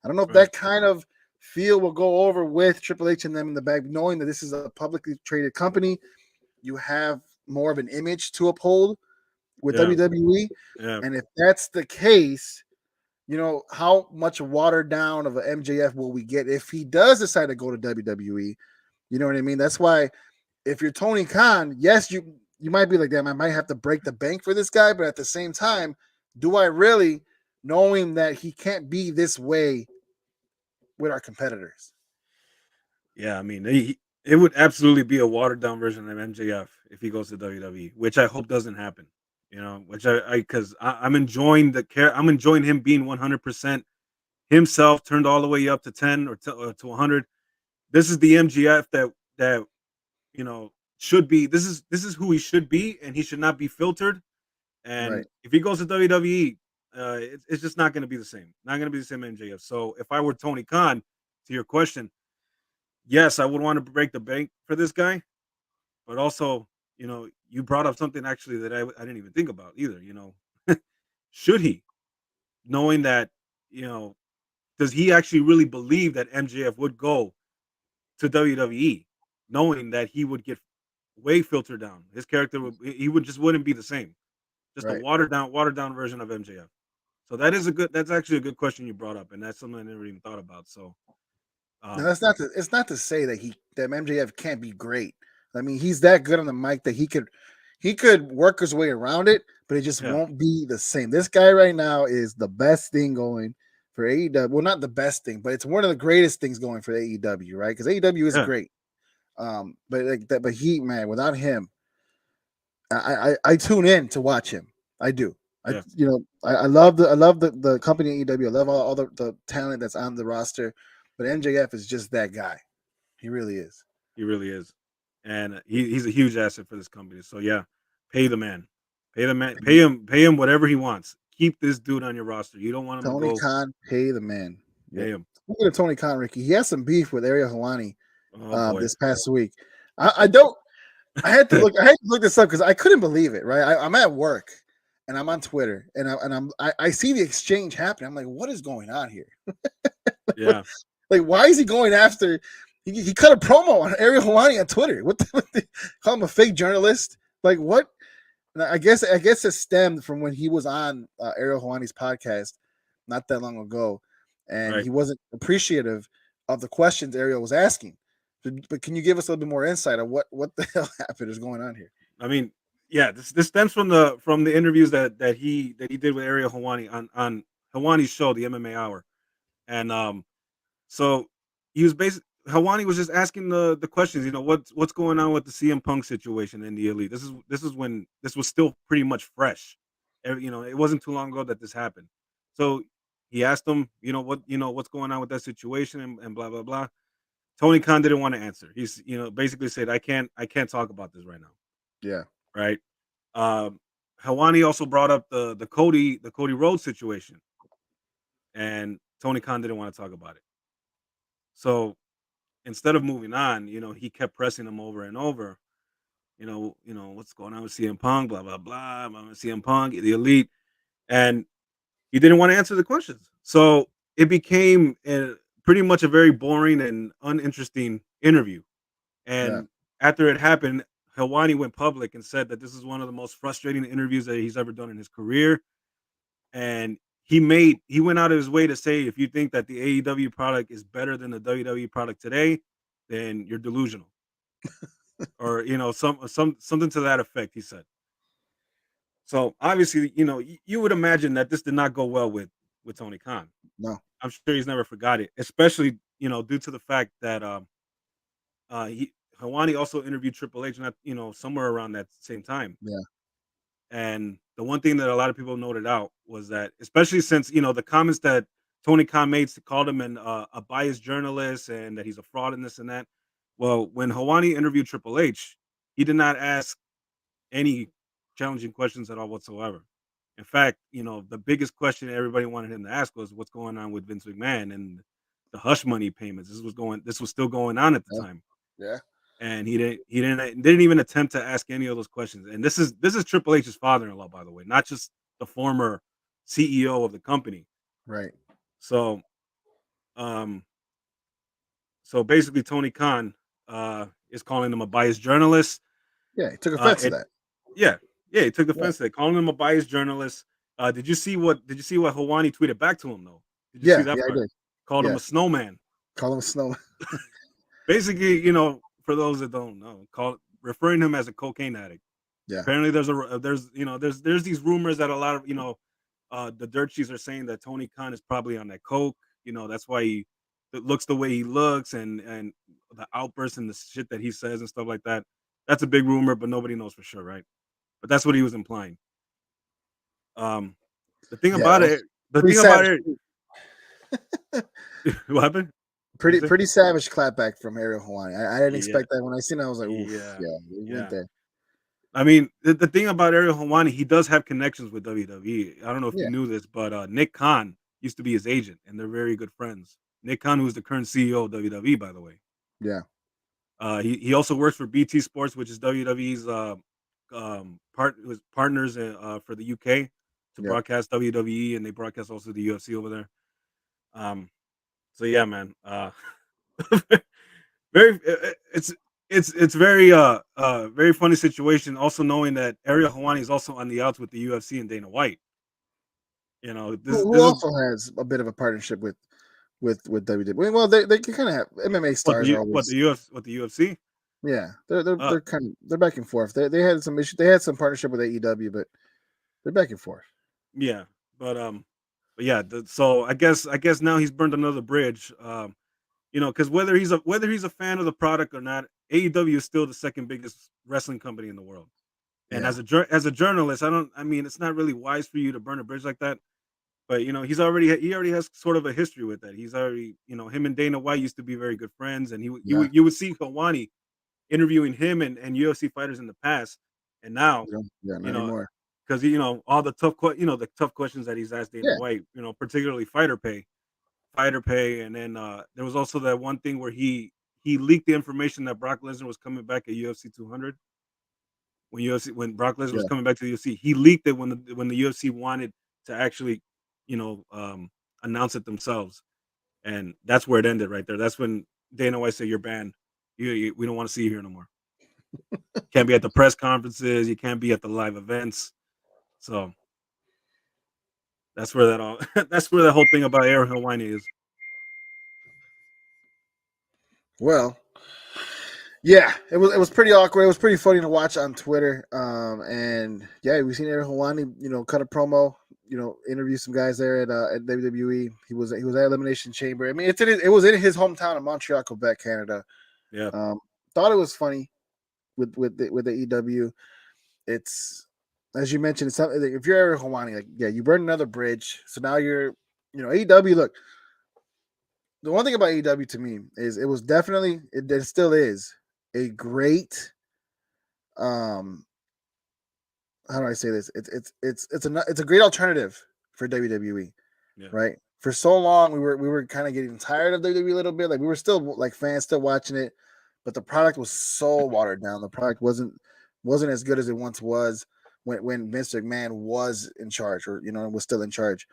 I don't know if right. that kind of feel will go over with Triple H and them in the back, knowing that this is a publicly traded company. You have more of an image to uphold with Yeah, WWE. yeah, And if that's the case, how much watered down of an MJF will we get if he does decide to go to WWE? You know what I mean? That's why if you're Tony Khan, yes, you might be like, damn, I might have to break the bank for this guy, but at the same time, do I really, knowing that he can't be this way with our competitors? yeah. I mean, it would absolutely be a watered down version of MJF if he goes to WWE, which I hope doesn't happen. Which because I'm enjoying I'm enjoying him being 100% himself, turned all the way up to 10 or to 100. This is the MGF that you know should be. This is who he should be, and he should not be filtered. And Right. if he goes to WWE, it's just not going to be the same. Not going to be the same MJF. So if I were Tony Khan, to your question, yes, I would want to break the bank for this guy, but also, you brought up something actually that I didn't even think about either. Should he, knowing that, does he actually really believe that MJF would go to WWE, knowing that he would get way filtered down? His character he would just wouldn't be the same. Just a Right. watered down version of MJF. So that's actually a good question you brought up, and that's something I never even thought about. So, Now um, it's not to say that MJF can't be great. I mean, he's that good on the mic that he could work his way around it, but it just yeah, won't be the same. This guy right now is the best thing going for AEW. Well, not the best thing, but it's one of the greatest things going for AEW, right? Because AEW is yeah, great. But like that, but he, man, without him, I tune in to watch him. I do. yeah, I love the company AEW. I love all the talent that's on the roster, but MJF is just that guy. He really is. he really is, and he's a huge asset for this company. So yeah, pay the man, pay the man, pay him whatever he wants. Keep this dude on your roster. You don't want him to Tony go. Khan, pay the man. Yep. Pay him. Speaking of Tony Khan, Ricky, he has some beef with Ariel Helwani Oh boy. this past week. I don't. I had to look. I had to look this up because I couldn't believe it. Right, I'm at work and I'm on Twitter and I see the exchange happening. I'm like, what is going on here? What, Yeah, like, why is he going after? He cut a promo on Ariel Helwani on Twitter. Call him a fake journalist? Like what? And I guess it stemmed from when he was on Ariel Helwani's podcast not that long ago, and right. he wasn't appreciative of the questions Ariel was asking. But can you give us a little bit more insight on what the hell happened is going on here? I mean, yeah, this stems from the interviews that he did with Ariel Hawani on Hawani's show, the MMA Hour, and so he was basically Hawani was just asking the questions. What's going on with the CM Punk situation in the Elite? This is when this was still pretty much fresh. It wasn't too long ago that this happened. So he asked him, what's going on with that situation and blah blah blah. Tony Khan didn't want to answer. He's basically said I can't talk about this right now. Yeah, Right. Um, Hawani also brought up the Cody Rhodes situation, and Tony Khan didn't want to talk about it. So instead of moving on, he kept pressing him over and over. What's going on with CM Punk, blah blah blah, CM Punk, the Elite, and he didn't want to answer the questions. So it became pretty much a very boring and uninteresting interview. yeah. And after it happened, Helwani went public and said that this is one of the most frustrating interviews that he's ever done in his career. And he went out of his way to say, if you think that the AEW product is better than the WWE product today, then you're delusional. or something to that effect. He said. So obviously, you would imagine that this did not go well with Tony Khan. No. I'm sure he's never forgot it, especially due to the fact that Hawani also interviewed Triple H, not somewhere around that same time. Yeah. And the one thing that a lot of people noted out was that, especially since the comments that Tony Khan made called him a biased journalist and that he's a fraud and this and that. Well, when Hawani interviewed Triple H, he did not ask any challenging questions at all whatsoever. In fact, the biggest question everybody wanted him to ask was what's going on with Vince McMahon and the hush money payments. This was still going on at the time. Yeah. And he didn't even attempt to ask any of those questions. And this is Triple H's father-in-law, by the way, not just the former CEO of the company. Right. So basically Tony Khan is calling him a biased journalist. Yeah, he took offense to that. Yeah, he took offense to that, calling him a biased journalist. Did you see what Hawani tweeted back to him though? Did you see that part? I did. Called him a snowman. Call him a snowman. Basically, for those that don't know, referring to him as a cocaine addict. Yeah. Apparently there's these rumors that a lot of the dirt sheets are saying that Tony Khan is probably on that coke. That's why he looks the way he looks and the outbursts and the shit that he says and stuff like that. That's a big rumor, but nobody knows for sure, right? But that's what he was implying. The thing about it, what happened? Pretty savage clapback from Ariel Hawani. I didn't expect that. When I seen it, I was like, oof, we went there. I mean, the thing about Ariel Hawani, he does have connections with WWE. I don't know if you knew this, but Nick Khan used to be his agent, and they're very good friends. Nick Khan, who's the current CEO of WWE, by the way. Yeah. He also works for BT Sports, which is WWE's partners for the UK to broadcast WWE, and they broadcast also the UFC over there. So yeah, man. It's very funny situation. Also knowing that Ariel Hawani is also on the outs with the UFC and Dana White. This also has a bit of a partnership with WWE. Well, they can kind of have MMA stars. What the UFC? Yeah, they're back and forth. They had some issues. They had some partnership with AEW, but they're back and forth. Yeah, but yeah. So I guess now he's burned another bridge. Because whether he's a fan of the product or not, AEW is still the second biggest wrestling company in the world. And as a journalist, it's not really wise for you to burn a bridge like that. But he already has sort of a history with that. He's already, him and Dana White used to be very good friends, and you would see Hawani interviewing him and UFC fighters in the past, and now not anymore. Because all the tough questions that he's asked Dana White, particularly fighter pay, and then there was also that one thing where he leaked the information that Brock Lesnar was coming back at UFC 200. When Brock Lesnar was coming back to the UFC, he leaked it when the UFC wanted to actually announce it themselves, and that's where it ended right there. That's when Dana White said, "You're banned. We don't want to see you here no more. Can't be at the press conferences. You can't be at the live events." So that's where that's where the whole thing about Ariel Hawani is. Well, yeah, it was pretty awkward. It was pretty funny to watch on Twitter. And yeah, we've seen Ariel Hawani, cut a promo, interview some guys there at WWE. He was at Elimination Chamber. I mean, it was in his hometown of Montreal, Quebec, Canada. Yeah. Thought it was funny with the EW. It's, as you mentioned, it's something. If you're Ariel Hawani, you burned another bridge. So now you're, AEW. Look, the one thing about AEW to me is it was definitely, it still is a great, how do I say this? It's a great alternative for WWE, right? For so long, we were kind of getting tired of WWE a little bit. Like we were still fans, still watching it, but the product was so watered down. The product wasn't as good as it once was when Vince McMahon was in charge, or was still in charge.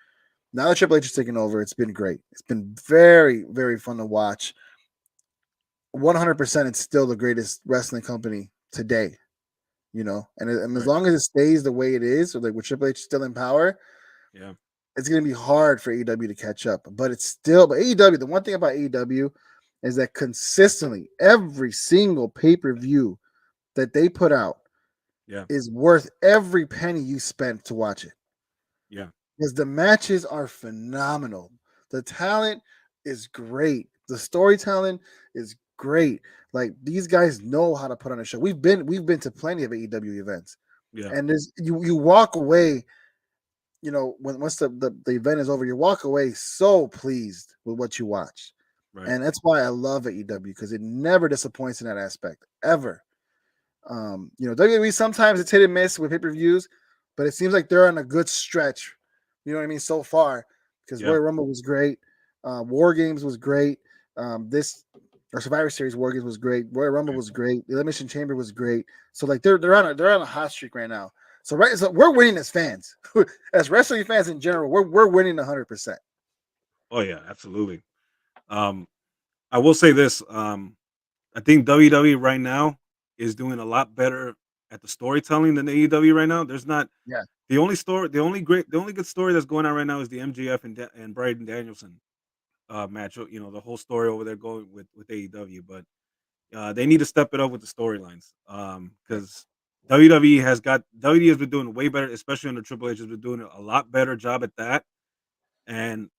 Now that Triple H is taking over, it's been great. It's been very, very fun to watch. 100%, it's still the greatest wrestling company today. And as long as it stays the way it is, or with Triple H still in power, it's going to be hard for AEW to catch up. But AEW, the one thing about AEW is that consistently, every single pay-per-view that they put out Yeah. is worth every penny you spent to watch it. Yeah. Because the matches are phenomenal. The talent is great. The storytelling is great. Like these guys know how to put on a show. We've been to plenty of AEW events, Yeah. and there's you walk away. You know, once the event is over, you walk away so pleased with what you watch, Right. and that's why I love AEW because it never disappoints in that aspect ever. You know, WWE sometimes it's hit and miss with pay-per-views, but it seems like they're on a good stretch. You know what I mean? So far, because Yeah. Royal Rumble was great, War Games was great. This or Survivor Series War Games was great. Royal Rumble Right. was great. The Elimination Chamber was great. So like they're on a hot streak right now. So so we're winning as fans, as wrestling fans in general. We're winning 100%. Oh yeah, absolutely. I will say this. I think WWE right now is doing a lot better at the storytelling than AEW right now. There's not Yeah, the only good story that's going on right now is the MJF and Bryan Danielson match. You know, the whole story over there going with AEW, but they need to step it up with the storylines. right. Because WWE has been doing way better, especially under Triple H has been doing a lot better job at that. And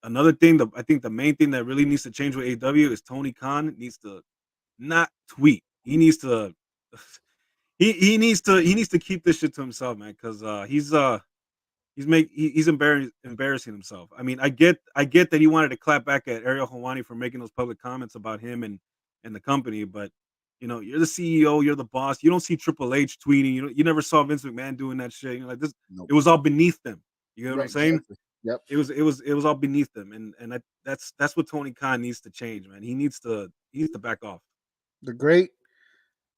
another thing, I think the main thing that really needs to change with AEW is Tony Khan needs to not tweet. He needs to he needs to keep this shit to himself, man, because he's embarrassing himself. I mean, I get that he wanted to clap back at Ariel Helwani for making those public comments about him and the company, but you know, you're the CEO, you're the boss. You don't see Triple H tweeting. You never saw Vince McMahon doing that shit. Like this, Nope. it was all beneath them. You know what I'm Right. saying? Exactly. Yep. It was all beneath them, and that's what Tony Khan needs to change, man. He needs to back off. The great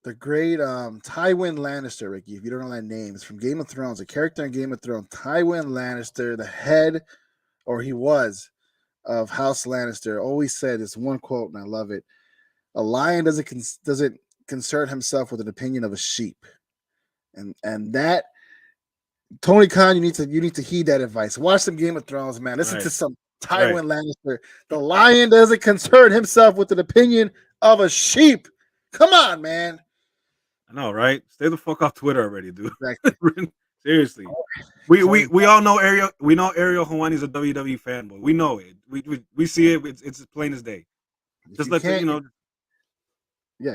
Tywin Lannister, Ricky, if you don't know that name, is from Game of Thrones, a character in Game of Thrones. Tywin Lannister, the head, or he was, of House Lannister, always said this one quote, and I love it: "A lion doesn't concern himself with an opinion of a sheep," and that Tony Khan, you need to heed that advice. Watch some Game of Thrones, man. Listen Right, to some right. Tywin Lannister. The lion doesn't concern himself with an opinion of a sheep. Come on, man. I know, right? Stay the fuck off Twitter already, dude. Exactly. Seriously. Tony We all know Ariel. We know Ariel Hawani's a WWE fanboy. We know it. We see it. It's plain as day. If Just you let the can't, no,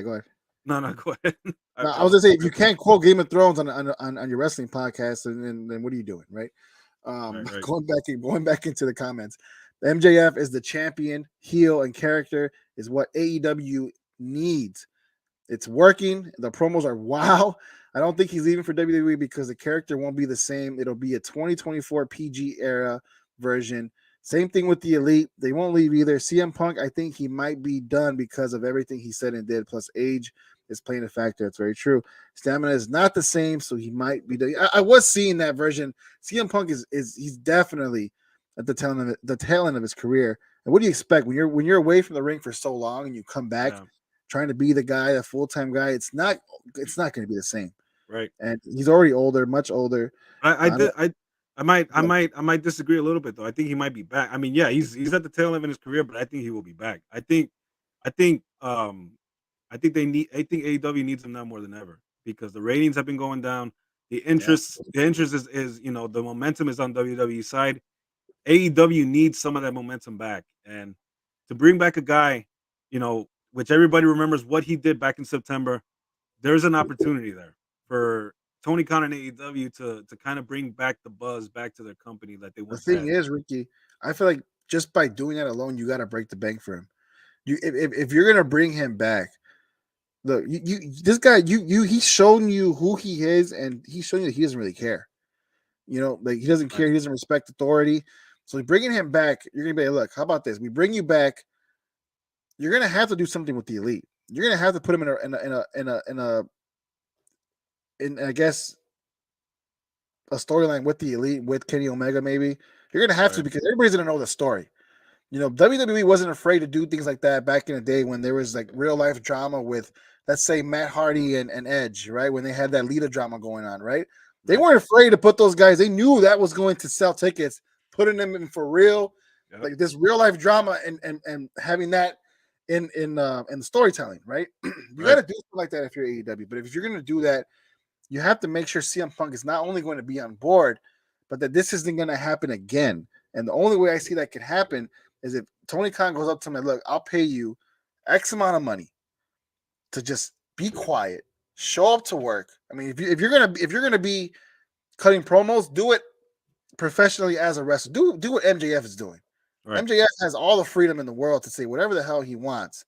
go ahead. go ahead. I No, I was gonna apologize. say if you can't quote Game of Thrones on your wrestling podcast, then what are you doing, right? Right. Going back into the comments, the MJF is the champion, heel, and character is what AEW needs. It's working. The promos are wow. I don't think he's leaving for WWE because the character won't be the same. It'll be a 2024 PG era version. Same thing with the Elite. They won't leave either. CM Punk, I think he might be done because of everything he said and did. Plus, age is playing a factor. It's very true. Stamina is not the same, so he might be done. I was seeing that version. CM Punk is he's definitely at the tail end of his career. And what do you expect when you're away from the ring for so long and you come back Yeah. trying to be the guy, a full-time guy? It's not going to be the same. Right. And he's already older, much older. I don't- did. I might disagree a little bit though. I think he might be back. I mean, yeah, he's at the tail end of his career, but I think he will be back. I think I think AEW needs him now more than ever because the ratings have been going down. The interest is you know the momentum is on WWE side. AEW needs some of that momentum back, and to bring back a guy, you know, which everybody remembers what he did back in September. There's an opportunity there for Tony Khan and AEW to kind of bring back the buzz back to their company that they The once thing had. is, Ricky, I feel like just by doing that alone, you got to break the bank for him. If you're gonna bring him back, look, this guy, he's shown you who he is, and he's shown you that he doesn't really care. You know, like he doesn't care. Right, He doesn't respect authority. So bringing him back, you're gonna be like, look, how about this? We bring you back. You're gonna have to do something with the Elite. You're gonna have to put him in I guess a storyline with the Elite with Kenny Omega. Maybe you're gonna have to right, because everybody's gonna know the story. You know, WWE wasn't afraid to do things like that back in the day when there was like real life drama with, let's say, Matt Hardy and Edge, right? When they had that Lita drama going on, right? They right. weren't afraid to put those guys. They knew that was going to sell tickets, putting them in for real, Yep. like this real life drama and having that in the storytelling, right? You got to do something like that if you're AEW. But if you're going to do that, you have to make sure CM Punk is not only going to be on board, but that this isn't going to happen again. And the only way I see that can happen is if Tony Khan goes up to him and, look, I'll pay you X amount of money to just be quiet, show up to work. I mean, if you're gonna be cutting promos, do it professionally as a wrestler. Do what MJF is doing. Right. MJF has all the freedom in the world to say whatever the hell he wants,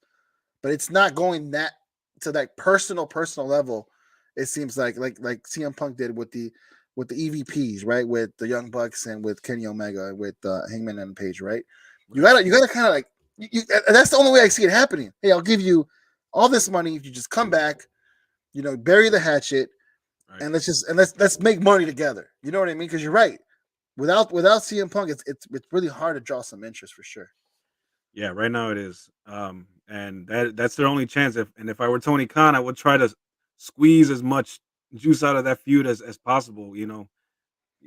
but it's not going that to that personal level. It seems like CM Punk did with the EVPs, right? With the Young Bucks and with Kenny Omega, with Hangman and Page, right? You gotta kind of like that's the only way I see it happening. Hey, I'll give you all this money if you just come back, bury the hatchet, and let's make money together. You know what I mean? Because you're right. Without CM Punk, it's really hard to draw some interest for sure. Yeah, right now it is. And that's their only chance. If I were Tony Khan, I would try to squeeze as much juice out of that feud as possible.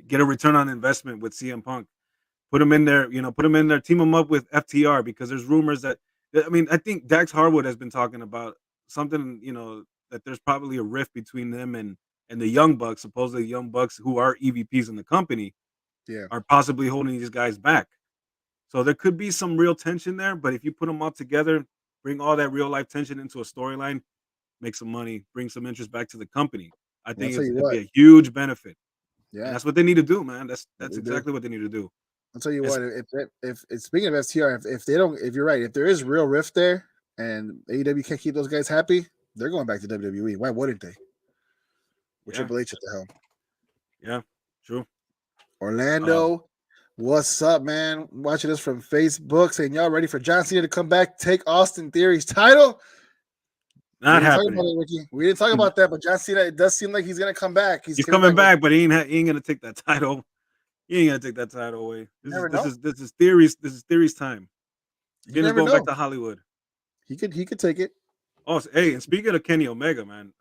Get a return on investment with CM Punk. Put him in there. Team him up with FTR, because there's rumors that. I mean, I think Dax Harwood has been talking about something. That there's probably a rift between them and the Young Bucks. Supposedly, the Young Bucks, who are EVPs in the company, are possibly holding these guys back. So there could be some real tension there, but if you put them all together, bring all that real life tension into a storyline, make some money, bring some interest back to the company, I think it'd be a huge benefit. Yeah, and that's what they need to do, man. That's exactly what they need to do. I'll tell you what. If speaking of FTR, if you're right, if there is real rift there and AEW can't keep those guys happy, they're going back to WWE. Why wouldn't they? With Triple H at the helm. Yeah, true. Orlando. What's up, man? Watching this from Facebook, saying y'all ready for John Cena to come back, take Austin Theory's title? Not happening. We didn't talk about that, but John Cena, it does seem like he's gonna come back. He's coming back, but he ain't gonna take that title. He ain't gonna take that title away. This is Theory's time. He's gonna go back to Hollywood. He could take it. Oh, hey, and speaking of Kenny Omega, man,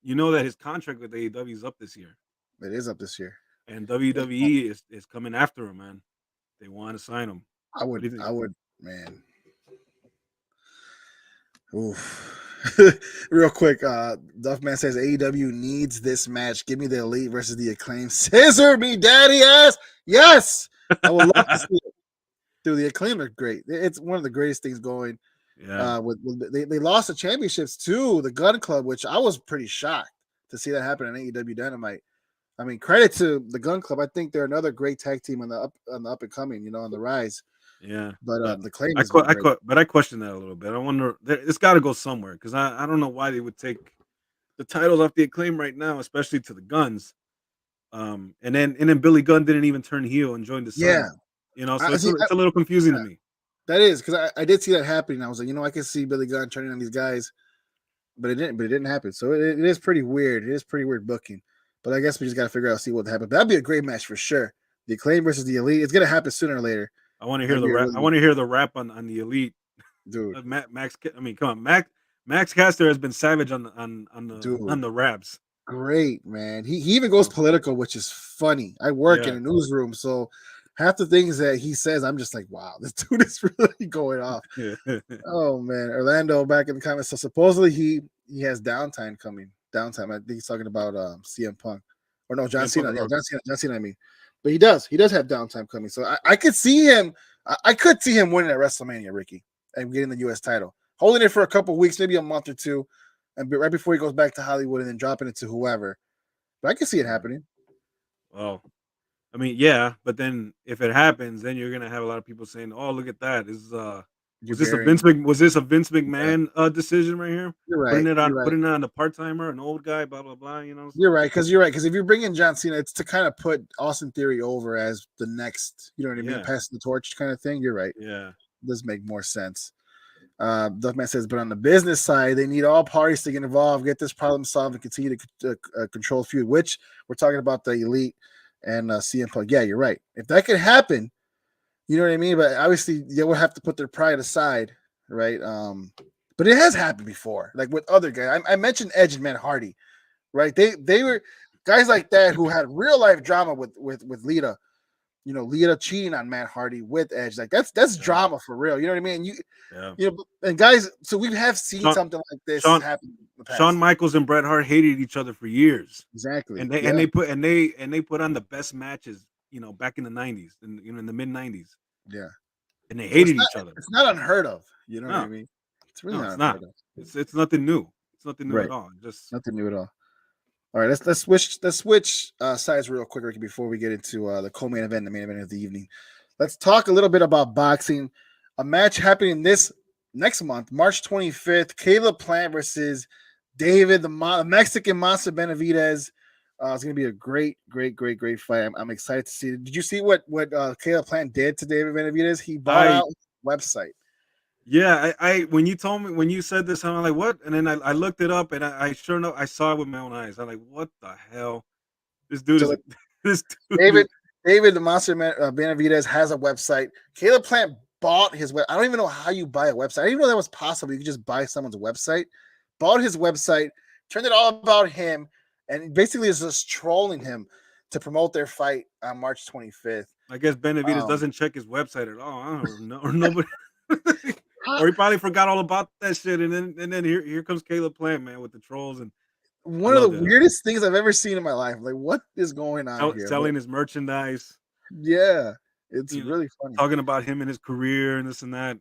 you know that his contract with AEW is up this year. It is up this year. And WWE is coming after him, man. They want to sign him. I would, man. Oof. Real quick, Duffman says AEW needs this match. Give me the Elite versus the Acclaim. Scissor me, daddy ass. Yes, I would love to see it. Dude, the Acclaim are great. It's one of the greatest things going. Yeah. They lost the championships to the Gun Club, which I was pretty shocked to see that happen in AEW Dynamite. I mean, credit to the Gun Club. I think they're another great tag team on the up and coming, on the rise. Yeah, but the Claim. I question that a little bit. I wonder, it's got to go somewhere, because I don't know why they would take the titles off the Acclaim right now, especially to the Guns. And then Billy Gunn didn't even turn heel and joined the Sun. Yeah, so it's a little confusing to me. That is, because I did see that happening. I was like, I can see Billy Gunn turning on these guys, but it didn't happen. So it is pretty weird. It is pretty weird booking. But I guess we just got to figure out, see what happened. But that'd be a great match for sure. The Acclaim versus the Elite. It's gonna happen sooner or later. I want to hear the rap. I want to hear the rap on the Elite, dude. Max. I mean, come on, Max Caster has been savage on the raps. Great, man. He even goes political, which is funny. I work in a newsroom, so half the things that he says, I'm just like, wow, this dude is really going off. Oh man, Orlando back in the comments. So supposedly he has downtime coming. I think he's talking about CM Punk, or no, John Cena. Yeah, John Cena. I mean, but he does have downtime coming. So I could see him. I could see him winning at WrestleMania, Ricky, and getting the U.S. title, holding it for a couple of weeks, maybe a month or two, and right before he goes back to Hollywood and then dropping it to whoever. But I can see it happening. Well, I mean, yeah, but then if it happens, then you're gonna have a lot of people saying, "Oh, look at that! Was this a Vince McMahon decision right here? You're right. Putting it on the part timer, an old guy, blah blah blah." You're right, because if you're bringing John Cena, it's to kind of put Austin Theory over as the next, you know what I mean, passing the torch kind of thing. You're right. Yeah, it does make more sense. Duffman says, but on the business side, they need all parties to get involved, get this problem solved, and continue to control feud. Which we're talking about the Elite and CM Punk. Yeah, you're right. If that could happen. You know what I mean? But obviously, they will have to put their pride aside, right? But it has happened before, like with other guys. I mentioned Edge and Matt Hardy, right? They were guys like that who had real life drama with Lita. Lita cheating on Matt Hardy with Edge. Like that's drama for real. You know what I mean? And guys, so we have seen something like this happen in the past. Shawn Michaels and Bret Hart hated each other for years. Exactly. And they put on the best matches, back in the 90s and in the mid 90s. Yeah. And they hated each other. It's not unheard of. You know what I mean? It's really not unheard of. It's nothing new. It's nothing new at all. Just nothing new at all. All right, let's switch sides real quick, Ricky, before we get into the co-main event, the main event of the evening. Let's talk a little bit about boxing. A match happening this next month, March 25th. Caleb Plant versus David, the Mexican Monster Benavidez. It's going to be a great fight. I'm excited to see it. Did you see what Caleb Plant did to David Benavidez? He bought out his website. Yeah, when you said this, I'm like, what? And then I looked it up, and I sure enough, I saw it with my own eyes. I'm like, what the hell? This dude David the Monster Benavidez has a website. Caleb Plant bought his web. I don't even know how you buy a website. I didn't even know that was possible. You could just buy someone's website. Bought his website, turned it all about him, and basically is just trolling him to promote their fight on March 25th. I guess Benavidez doesn't check his website at all. I don't know, or nobody. Or he probably forgot all about that shit, and then here comes Caleb Plant, man, with the trolls and one of the weirdest things I've ever seen in my life. Like, what is going on here? Selling his merchandise. Yeah, it's really funny. Talking about him and his career and this and that.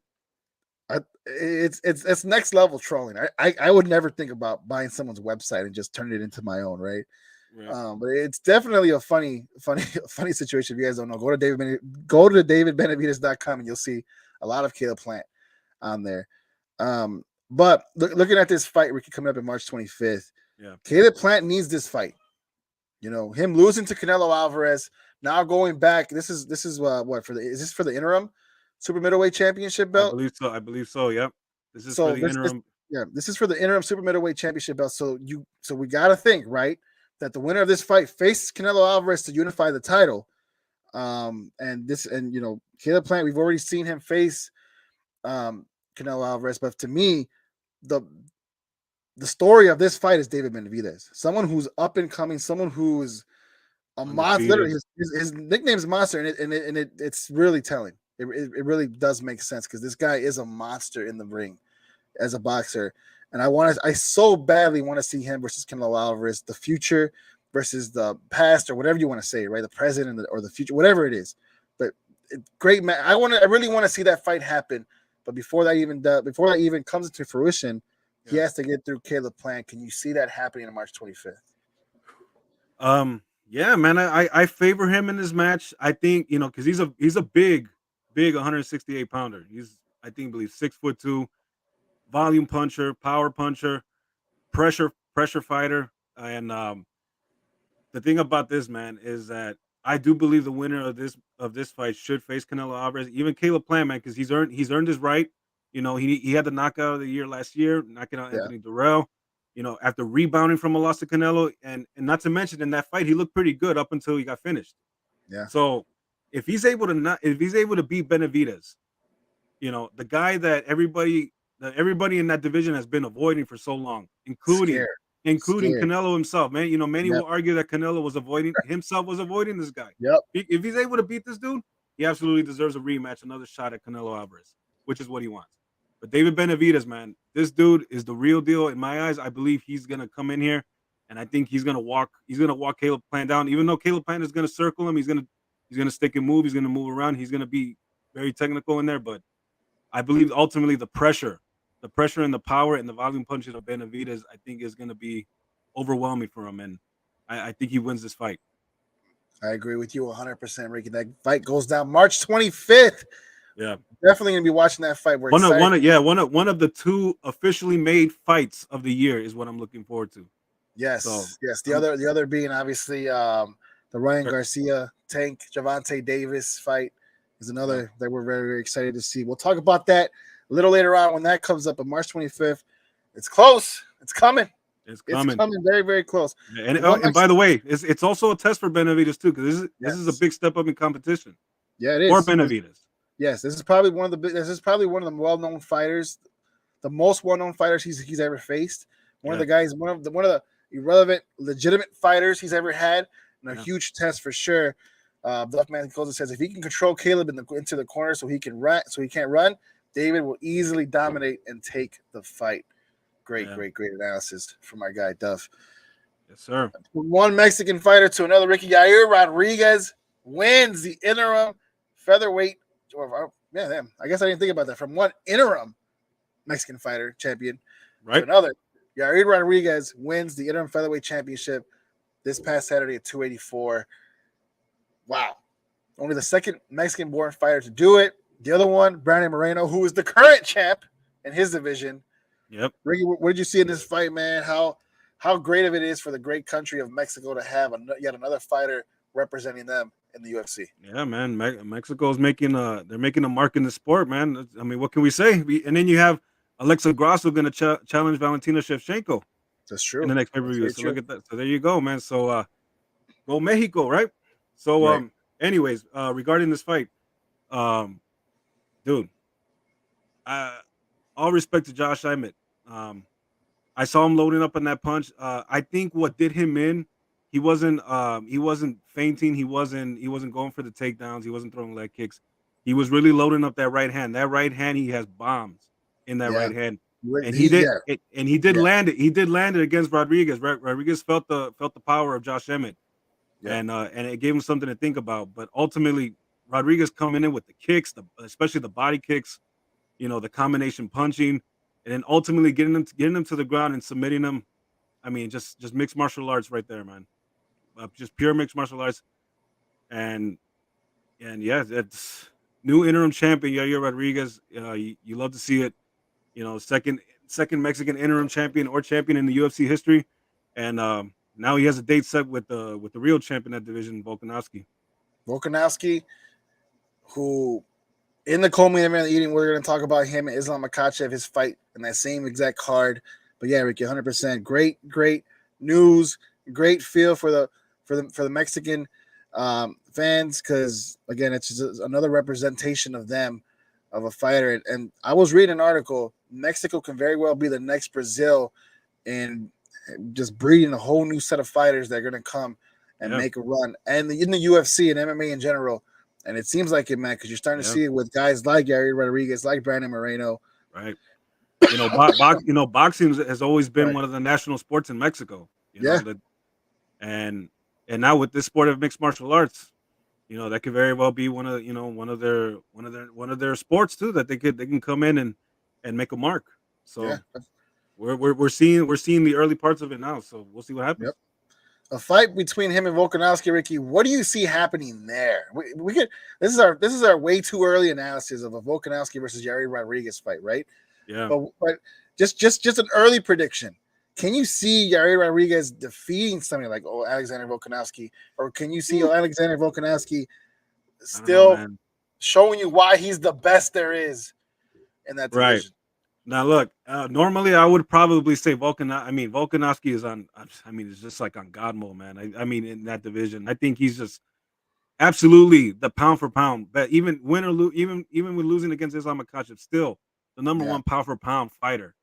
It's next level trolling. I would never think about buying someone's website and just turning it into my own, right? Yeah. But it's definitely a funny situation. If you guys don't know, go to davidbenavidez.com and you'll see a lot of Caleb Plant on there. But looking at this fight, Ricky, coming up in March 25th, Caleb Plant needs this fight. Him losing to Canelo Alvarez, now going back. This is what is this for the interim super middleweight championship belt? I believe so. Yep. This is for the interim. This is for the interim super middleweight championship belt. So we got to think, right, that the winner of this fight faces Canelo Alvarez to unify the title. Caleb Plant, we've already seen him face Canelo Alvarez, but to me, the story of this fight is David Benavidez, someone who's up and coming, someone who's a monster. Literally, his nickname is Monster, and it's really telling. It really does make sense because this guy is a monster in the ring as a boxer, and I so badly want to see him versus Canelo Alvarez, the future versus the past, or whatever you want to say, right? The present or the future, whatever it is. But great man, I really want to see that fight happen. But before that even comes into fruition, he has to get through Caleb Plant. Can you see that happening on March 25th? Yeah, man, I favor him in this match. I think because he's a big 168 pounder. He's I believe 6'2", volume puncher, power puncher, pressure fighter. And the thing about this, man, is that I do believe the winner of this fight should face Canelo Alvarez, even Caleb Plant, man, because he's earned his right. He had the knockout of the year last year, knocking out Anthony Durrell. After rebounding from a loss to Canelo, and not to mention in that fight he looked pretty good up until he got finished. Yeah. So if he's able to beat Benavidez, the guy that everybody in that division has been avoiding for so long, including Canelo himself, man. Many will argue that Canelo was avoiding this guy. Yep. If he's able to beat this dude, he absolutely deserves a rematch, another shot at Canelo Alvarez, which is what he wants. But David Benavidez, man, this dude is the real deal in my eyes. I believe he's gonna come in here, and I think he's gonna walk Caleb Plant down. Even though Caleb Plant is gonna circle him, he's gonna stick and move. He's gonna move around. He's gonna be very technical in there. But I believe ultimately the pressure and the power and the volume punches of Benavidez, I think is gonna be overwhelming for him, and I think he wins this fight. I agree with you 100%, Ricky. That fight goes down March 25th. Yeah, definitely gonna be watching that fight. We're one of the two officially made fights of the year is what I'm looking forward to. Yes, yes. The other being obviously the Ryan Garcia Tank Gervonta Davis fight is another that we're very, very excited to see. We'll talk about that a little later on when that comes up on March 25th. It's close. It's coming. It's coming very, very close. Yeah, and by the way, it's also a test for Benavidez too, because this is a big step up in competition. Yeah, it is for Benavidez. Yes, this is probably one of the well-known fighters, the most well-known fighters he's ever faced. One of the guys, one of the irrelevant, legitimate fighters he's ever had, and a huge test for sure. Duff Mendoza says if he can control Caleb into the corner so he can't run, David will easily dominate and take the fight. Great analysis from my guy Duff. Yes, sir. From one Mexican fighter to another, Ricky Yair Rodriguez wins the interim featherweight. I guess I didn't think about that. From one interim Mexican fighter champion to another, Yair Rodriguez wins the interim featherweight championship this past Saturday at 284. Wow. Only the second Mexican-born fighter to do it. The other one, Brandon Moreno, who is the current champ in his division. Yep. Ricky, what did you see in this fight, man? How great of it is for the great country of Mexico to have yet another fighter representing them in the UFC. Yeah, man. Mexico is making a mark in the sport, man. I mean, what can we say? And then you have Alexa Grasso going to challenge Valentina Shevchenko. That's true. In the next pay-per-view. So look at that. So there you go, man. So go Mexico, right? So anyways, regarding this fight, dude, all respect to Josh Emmett. I saw him loading up on that punch. I think what did him in, he wasn't fainting. He wasn't going for the takedowns. He wasn't throwing leg kicks. He was really loading up that right hand. That right hand, he has bombs in that right hand. And he did land it. He did land it against Rodriguez. Rodriguez felt the power of Josh Emmett. Yeah. And it gave him something to think about. But ultimately, Rodriguez coming in with the kicks, especially the body kicks, the combination punching, and then ultimately getting them to the ground and submitting them. I mean, just mixed martial arts right there, man. Just pure mixed martial arts. And yeah, that's new interim champion Yair Rodriguez. You love to see it. Second Mexican interim champion or champion in the UFC history, and now he has a date set with the real champion of that division, Volkanovski, who in the co-main event of the evening, we're going to talk about him and Islam Makhachev, his fight in that same exact card. But yeah, Ricky, 100%, great news, great feel for the Mexican fans, because again, it's just another representation of them, of a fighter. And I was reading an article. Mexico can very well be the next Brazil in just breeding a whole new set of fighters that are going to come and make a run, and in the UFC and MMA in general. And it seems like it, man, because you're starting to see it with guys like Yair Rodriguez, like Brandon Moreno. Right. Boxing has always been one of the national sports in Mexico. And now with this sport of mixed martial arts, that could very well be one of their sports too, that they can come in and make a mark. So we're seeing the early parts of it now. So we'll see what happens. Yep. A fight between him and Volkanovski, Ricky. What do you see happening there? We could. This is our way too early analysis of a Volkanovski versus Yair Rodriguez fight, right? Yeah. But just an early prediction. Can you see Yair Rodriguez defeating somebody like Alexander Volkanovski, or can you see Alexander Volkanovski still showing you why he's the best there is in that division? Right. Now, look, normally I would probably say Volkanovski is on. I mean, it's just like on God mode, man. I mean, in that division, I think he's just absolutely the pound for pound. But even win or lose, even with losing against Islam Makhachev, still the number one pound for pound fighter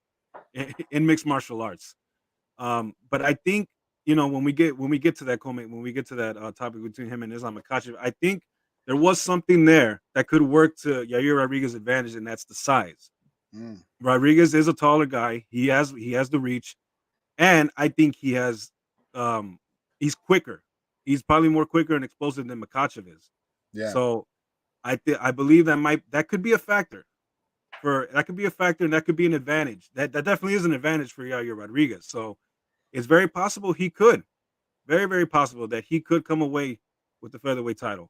in mixed martial arts. But I think when we get to that comment, when we get to that topic between him and Islam Makhachev, I think there was something there that could work to Yair Rodriguez's advantage, and that's the size. Rodriguez is a taller guy. He has the reach, and I think he's quicker. He's probably more quicker and explosive than Makhachev is. Yeah. So I believe that could be a factor. And that could be an advantage. That definitely is an advantage for Yair Rodriguez. So it's very possible he could, very, very possible that he could come away with the featherweight title.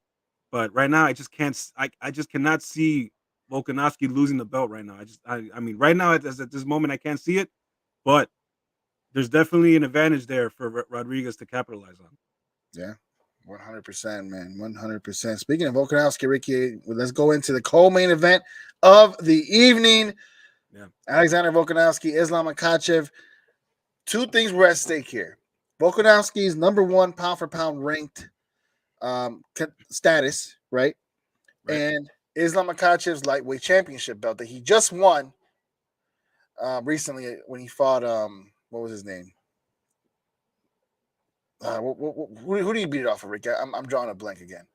But right now, I just cannot see Volkanovski losing the belt right now. I mean, right now at this moment, I can't see it, but there's definitely an advantage there for Rodriguez to capitalize on. Yeah, 100%, man, 100%. Speaking of Volkanovski, Ricky, let's go into the co-main event of the evening. Yeah, Alexander Volkanovski, Islam Makhachev. Two things were at stake here. Volkanovski's number one pound for pound ranked status, right? And Islam Makhachev's lightweight championship belt that he just won recently when he fought what was his name? Who did he beat it off of, Rick? I'm drawing a blank again.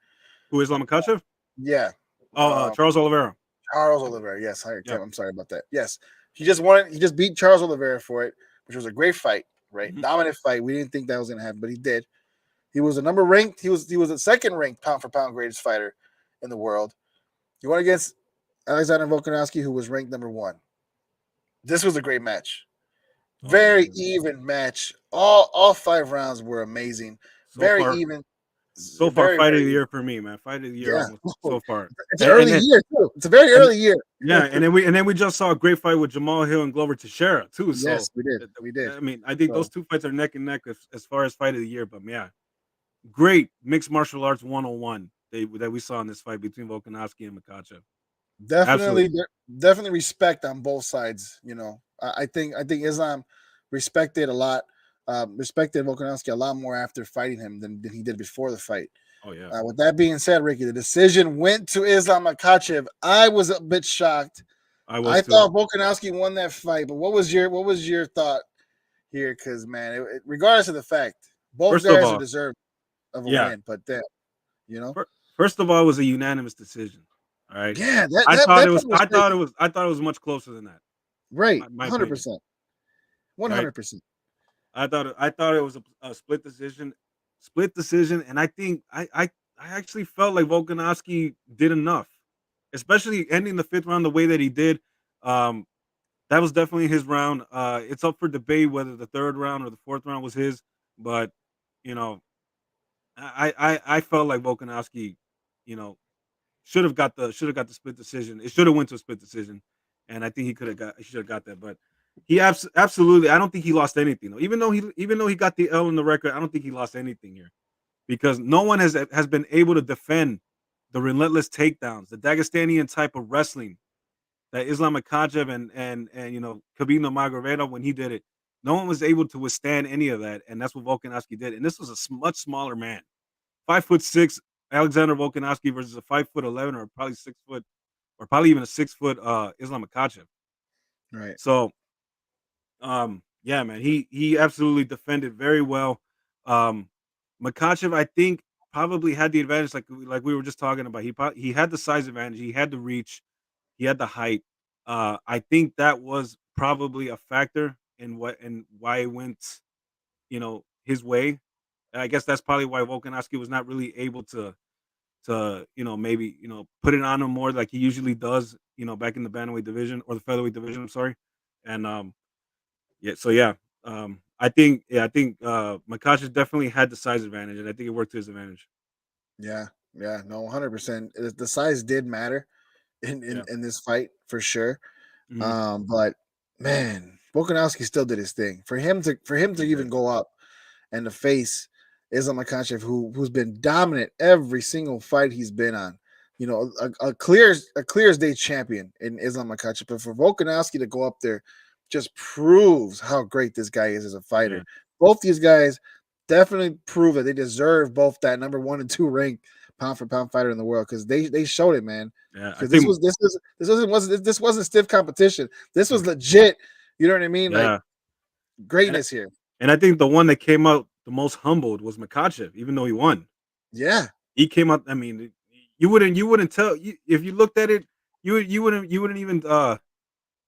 Who is Lomachenko? Yeah. Charles Oliveira. Charles Oliveira. Yes, Yeah. I'm sorry about that. Yes, he just won. He just beat Charles Oliveira for it, which was a great fight, right? Mhm. Dominant fight. We didn't think that was going to happen, but he did. He was a number ranked. He was the second ranked pound for pound greatest fighter in the world. He went against Alexander Volkanovski, who was ranked number 1. This was a great match. Oh yeah. Very even match. All 5 rounds were amazing. So Very far, even. so far, Very fight of very the even. year for me, man. Fight of the year Yeah. almost so far. It's an And early then year too. It's a very and early year. yeah, and then we just saw a great fight with Jamal Hill and Glover Teixeira too. Yes, So we did. th- We did. I mean, I think those So two fights are neck and neck as far as fight of the year. But yeah, great mixed martial arts 101 that we saw in this fight between Volkanovski and Makhachev. definitely, Absolutely. definitely respect on both sides. I think Islam respected a lot, respected Volkanovski a lot more after fighting him than he did before the fight. Oh yeah, With that being said, Ricky, the decision went to Islam Makhachev. I was a bit shocked. I was I too. thought Volkanovski won that fight, but what was your thought here? Because man, regardless of the fact, both First of guys are all, deserved of a yeah. win. But then, you know, First of all, it was a unanimous decision. All right. yeah, that part was crazy. I thought it was much closer than that. Right, My hundred opinion. percent, one Right. hundred percent. I thought it was a split decision, and I think I actually felt like Volkanovski did enough, especially ending the fifth round the way that he did. Um, that was definitely his round. It's up for debate whether the third round or the fourth round was his, but you know, I felt like Volkanovski, you know, should have got the split decision. It should have went to a split decision, and I think he should have got that. But he absolutely, I don't think he lost anything though. Even though he got the L in the record, I don't think he lost anything here because no one has been able to defend the relentless takedowns, the Dagestanian type of wrestling that Islam Makhachev and Khabib Nurmagomedov when he did it. No one was able to withstand any of that, and that's what Volkanovski did. And this was a much smaller man, 5'6" Alexander Volkanovski versus a 5'11" or probably 6 foot or probably even a 6 foot Islam Makhachev. Right. So yeah, man, he absolutely defended very well. Um Makhachev, I think, probably had the advantage like we were just talking about. He had the size advantage, he had the reach, he had the height. I think that was probably a factor in why it went, his way. And I guess that's probably why Volkanovski was not really able to maybe put it on him more like he usually does, back in the bantamweight division or the featherweight division. I'm sorry, and yeah, so yeah, I think Makhachev definitely had the size advantage, and I think it worked to his advantage. Yeah, yeah, no, 100%. The size did matter in in Yeah. in this fight for sure. Mhm. But man, Volkanovski still did his thing. For him to He even did. go up and to face Islam Makhachev, who's been dominant every single fight he's been on. A clear as day champion in Islam Makhachev. But for Volkanovski to go up there just proves how great this guy is as a Yeah. fighter. Both these guys definitely prove that they deserve both that number 1 and 2 ranked pound for pound fighter in the world because they showed it, man. Yeah. I Because this think was this wasn't stiff competition. This was legit. You know what I mean? Like yeah. And greatness here. and I think the one that came out the most humbled was Makhachev, even though he won. Yeah, He came out, I mean, you wouldn't tell if you looked at it, you wouldn't even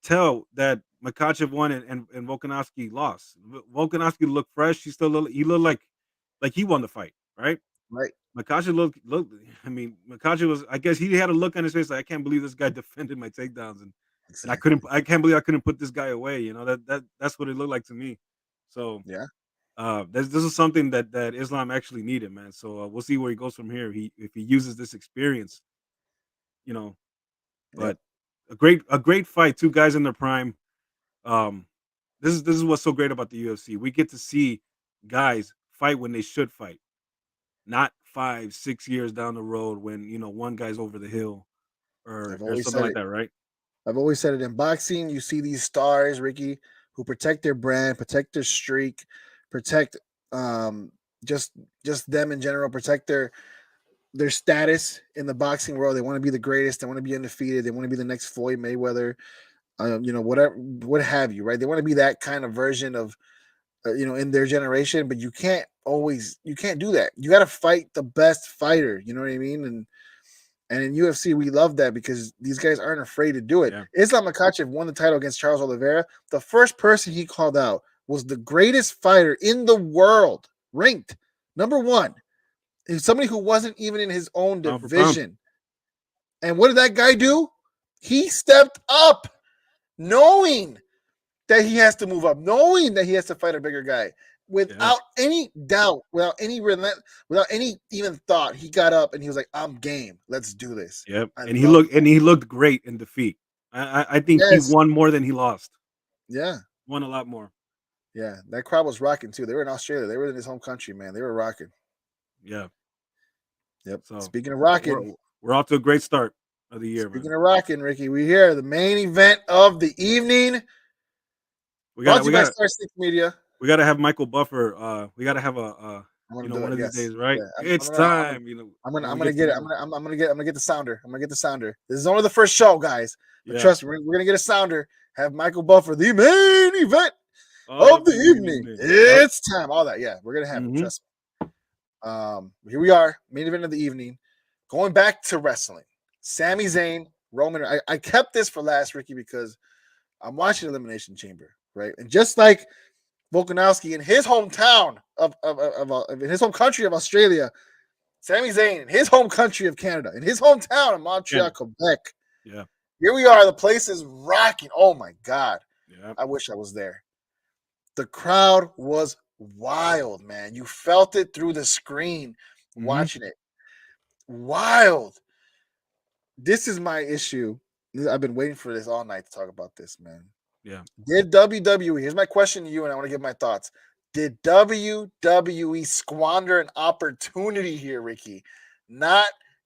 tell that Makhachev won and Volkanovski lost. Volkanovski looked fresh. He looked like he won the fight, right? right. Makhachev looked. I mean, Makhachev was. I guess he had a look on his face like I can't believe this guy defended my takedowns and I couldn't. Exactly. I can't believe I couldn't put this guy away. That's what it looked like to me. So Yeah. this is something that Islam actually needed, man. So we'll see where he goes from here. If he uses this experience, you know. Yep. But a great fight. Two guys in their prime. Um, this is what's so great about the UFC. We get to see guys fight when they should fight, not 5, 6 years down the road when one guy's over the hill I've or always something said like it. that, right? I've always said it in boxing. You see these stars, Ricky, who protect their brand, protect their streak, protect um just just them in general, protect their status in the boxing world. They want to be the greatest. They want to be undefeated. They want to be the next Floyd Mayweather. Whatever, what have you, right? They want to be that kind of version of in their generation, but you can't always, you can't do that. You got to fight the best fighter. You know what I mean? And in UFC, we love that because these guys aren't afraid to do it. Yeah. Islam Makhachev won the title against Charles Oliveira. The first person he called out was the greatest fighter in the world, ranked number one. He's somebody who wasn't even in his own Pound for pound. division. And what did that guy do? He stepped up, knowing that he has to move up, knowing that he has to fight a bigger guy. Without any doubt, without any even thought, he got up and he was like, "I'm game. Let's do this." Yep. And he looked great in defeat. I think he won more than he lost. Yeah. Won a lot more. Yeah. That crowd was rocking too. They were in Australia. They were in his home country, man. They were rocking. Yeah. Yep. So speaking of rocking, we're off to a great start of the year. Speaking of rocking, Ricky, we here the main event of the evening. We got Star Six Media. We got to have Michael Buffer. We got to have one of these days, right? Yeah, it's time. I'm gonna get the sounder. I'm gonna get the sounder. This is only the first show, guys. But trust me, we're gonna get a sounder. Have Michael Buffer, the main event of the evening. It's time. All that, yeah, we're gonna have it. Trust me. Here we are, main event of the evening. Going back to wrestling, Sami Zayn, Roman. I kept this for last, Ricky, because I'm watching Elimination Chamber, right? And just like Volkanovski in his hometown in his home country of Australia, Sami Zayn in his home country of Canada, in his hometown of Montreal, Quebec. Yeah. Here we are. The place is rocking. Oh my God. Yeah. I wish I was there. The crowd was wild, man. You felt it through the screen watching it. Wild. This is my issue. I've been waiting for this all night to talk about this, man. Yeah. Did WWE, here's my question to you, and I want to give my thoughts. Did WWE squander an opportunity here, Ricky? Not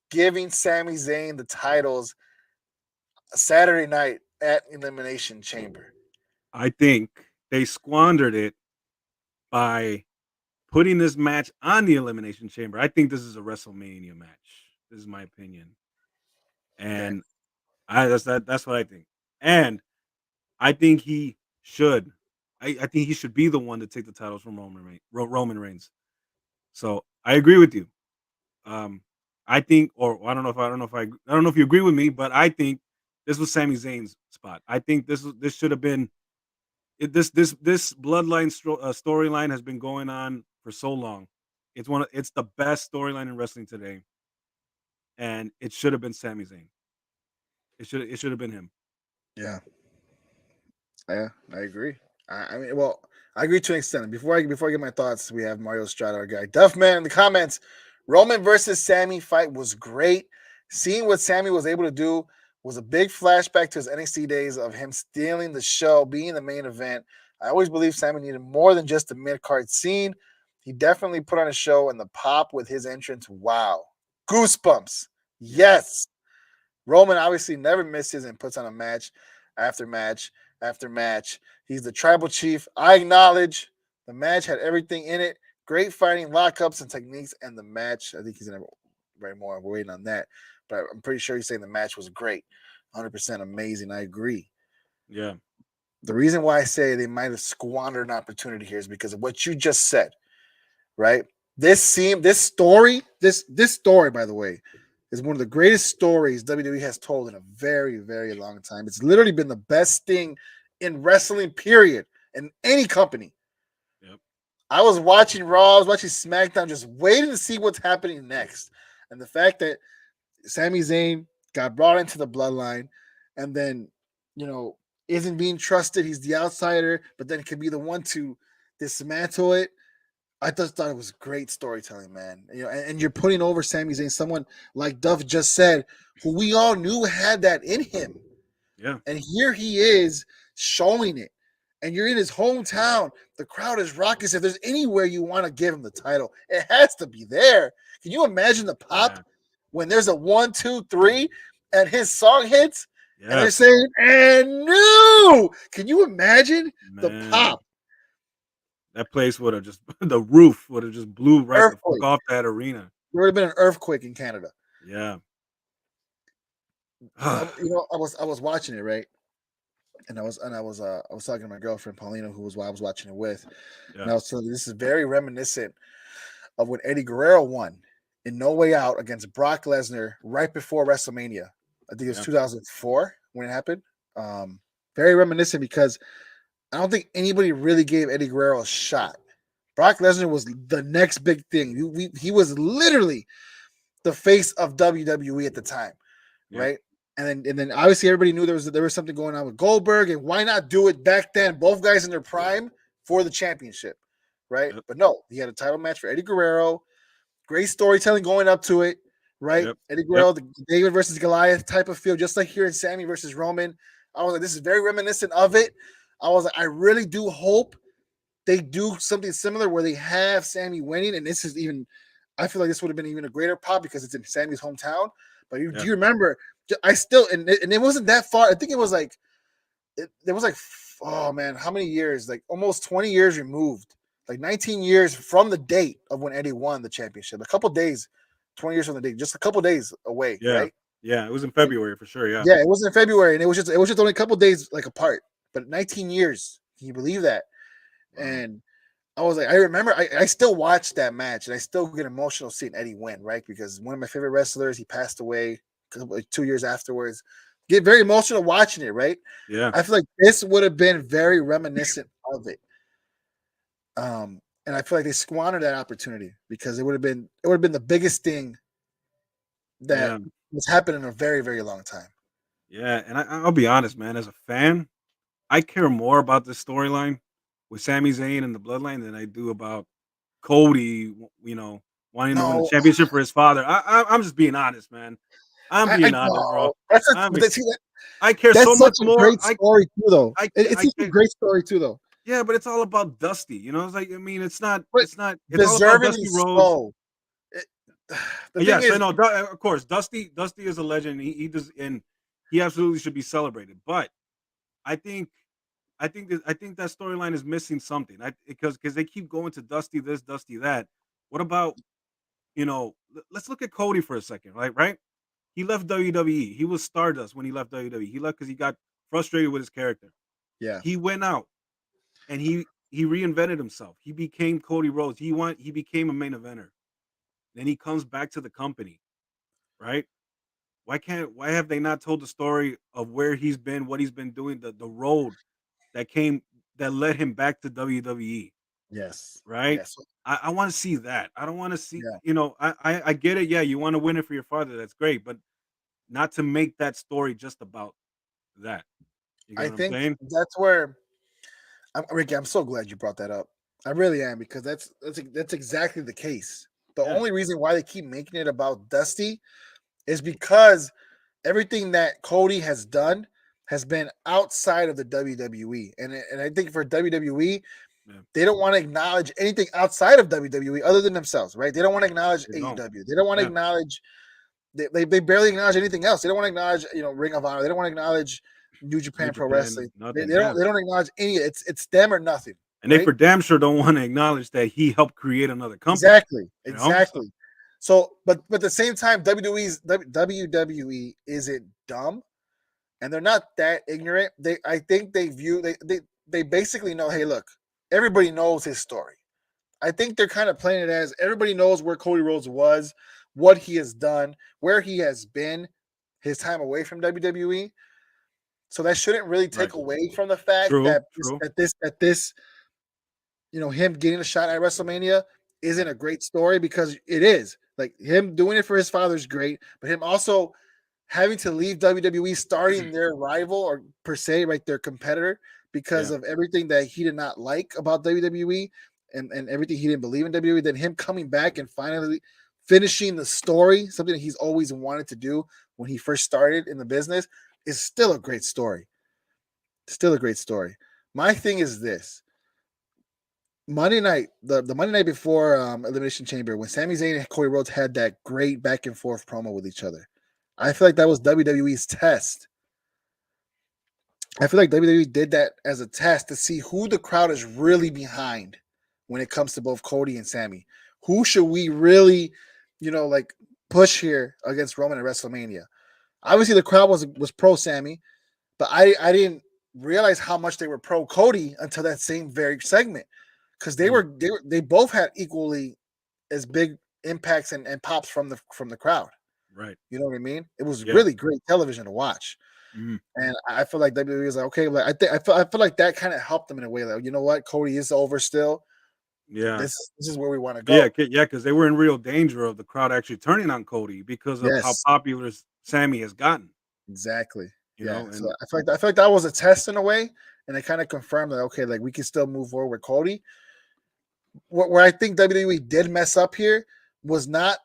giving Sami Zayn the titles Saturday night at Elimination Chamber. I think they squandered it by putting this match on the Elimination Chamber. I think this is a WrestleMania match. This is my opinion. And that's what I think. And I think he should. I think he should be the one to take the titles from Roman Reigns. So I agree with you. I think, or I don't know if you agree with me, but I think this was Sami Zayn's spot. I think this should have been. This bloodline storyline has been going on for so long. It's the best storyline in wrestling today, and it should have been Sami Zayn. It should have been him. Yeah. Yeah, I agree. I mean, well, I agree to an extent. Before I get my thoughts, we have Mario Estrada, our guy. Duffman in the comments. Roman versus Sami fight was great. Seeing what Sami was able to do was a big flashback to his NXT days of him stealing the show, being the main event. I always believed Sami needed more than just a mid-card scene. He definitely put on a show, and the pop with his entrance, wow. Goosebumps. Yes. Roman obviously never misses and puts on a match after match after match. He's the tribal chief. I acknowledge the match had everything in it. Great fighting, lockups, and techniques, and the match, I think he's going to write more. We're waiting on that. But I'm pretty sure he's saying the match was great. 100% amazing. I agree. Yeah. The reason why I say they might have squandered an opportunity here is because of what you just said, right? This story, by the way, is one of the greatest stories WWE has told in a very, very long time. It's literally been the best thing in wrestling, period, in any company. Yep. I was watching Raw, I was watching SmackDown, just waiting to see what's happening next. And the fact that Sami Zayn got brought into the bloodline and then, isn't being trusted. He's the outsider, but then can be the one to dismantle it. I just thought it was great storytelling, man. And you're putting over Sami Zayn, someone like Duff just said, who we all knew had that in him. Yeah. And here he is showing it. And you're in his hometown. The crowd is rocking. If there's anywhere you want to give him the title, it has to be there. Can you imagine the pop when there's a 1, 2, 3 and his song hits? Yeah. And they're saying, and no! Can you imagine the pop? That place would have just, the roof would have just blew right the fuck off that arena. There would have been an earthquake in Canada. Yeah. I was watching it, right? And I was talking to my girlfriend Paulina, who was I was watching it with. Yeah. And I was telling you, this is very reminiscent of when Eddie Guerrero won in No Way Out against Brock Lesnar right before WrestleMania. I think it was 2004 when it happened. Very reminiscent because I don't think anybody really gave Eddie Guerrero a shot. Brock Lesnar was the next big thing. He was literally the face of WWE at the time, right? And then obviously everybody knew there was something going on with Goldberg, and why not do it back then? Both guys in their prime for the championship, right? Yep. But no, he had a title match for Eddie Guerrero. Great storytelling going up to it, right? Yep. Eddie Guerrero, the David versus Goliath type of feel, just like here in Sammy versus Roman. I was like, this is very reminiscent of it. I was like, I really do hope they do something similar where they have Sammy winning, and this is even. I feel like this would have been even a greater pop because it's in Sammy's hometown. But do you remember? I still and it wasn't that far. I think it was like there was like oh man, how many years? Like almost 20 years removed, like 19 years from the date of when Eddie won the championship. A couple days, 20 years from the date, just a couple days away, right? Yeah, it was in February for sure. Yeah, it was in February, and it was just only a couple days like apart, but 19 years. Can you believe that? Wow. And I was like, I remember, I still watch that match, and I still get emotional seeing Eddie win, right? Because one of my favorite wrestlers, he passed away like 2 years afterwards. Get very emotional watching it, right? Yeah. I feel like this would have been very reminiscent of it. And I feel like they squandered that opportunity because it would have been the biggest thing that was happening in a very, very long time. Yeah, and I'll be honest, man. As a fan, I care more about this storyline with Sami Zayn and the Bloodline than I do about Cody, wanting to win the championship for his father. I'm just being honest, man. I'm being honest, bro. I care so much more. Great story too, though. It's a great story too, though. Yeah, but it's all about Dusty. It's like it's not. It's all about Dusty Rhodes. Yes, I know. Of course, Dusty is a legend. He does, and he absolutely should be celebrated. But I think that storyline is missing something. Because they keep going to Dusty this, Dusty that. What about let's look at Cody for a second, right? He left WWE. He was Stardust when he left WWE. He left because he got frustrated with his character. Yeah. He went out and he reinvented himself. He became Cody Rhodes. He became a main eventer. Then he comes back to the company, right? Why have they not told the story of where he's been, what he's been doing, the road that led him back to WWE? Yes. Right? Yes. I want to see that. I don't want to see, I get it. Yeah, you want to win it for your father. That's great, but not to make that story just about that. I think that's where Ricky, I'm so glad you brought that up. I really am, because that's exactly the case. The only reason why they keep making it about Dusty is because everything that Cody has done has been outside of the WWE. And I think for WWE, they don't want to acknowledge anything outside of WWE other than themselves, right? They don't want to acknowledge AEW. They don't want to acknowledge they barely acknowledge anything else. They don't want to acknowledge, Ring of Honor. They don't want to acknowledge New Japan Pro Wrestling. They don't acknowledge any. It's them or nothing. And they for damn sure don't want to acknowledge that he helped create another company. Exactly. So, but at the same time, WWE isn't dumb, and they're not that ignorant. I think they basically know. Hey, look, everybody knows his story. I think they're kind of playing it as everybody knows where Cody Rhodes was, what he has done, where he has been, his time away from WWE. So that shouldn't really take away from the fact that this him getting a shot at WrestleMania isn't a great story, because it is. Like, him doing it for his father is great, but him also having to leave WWE, starting their rival, or per se, right, their competitor, because of everything that he did not like about WWE and everything he didn't believe in WWE, then him coming back and finally finishing the story, something that he's always wanted to do when he first started in the business, is still a great story. Still a great story. My thing is this. Monday night, the Monday night before Elimination Chamber, when Sami Zayn and Cody Rhodes had that great back and forth promo with each other, I feel like that was WWE's test. I feel like WWE did that as a test to see who the crowd is really behind when it comes to both Cody and Sami. Who should we really, push here against Roman at WrestleMania? Obviously, the crowd was pro Sami, but I didn't realize how much they were pro Cody until that same very segment. Because they both had equally as big impacts and pops from the crowd. Right. You know what I mean? It was Yeah. really great television to watch. Mhm. And I feel like WWE was like, okay, like I feel like that kind of helped them in a way. Like, you know what, Cody is over still. Yeah. This is where we want to Yeah, go. because they were in real danger of the crowd actually turning on Cody because of how Yes, popular Sammy has gotten, exactly. you Yeah. know, So and I feel like that was a test in a way, and it kind of confirmed that okay, like we can still move forward with Cody. Where I think WWE did mess up here was not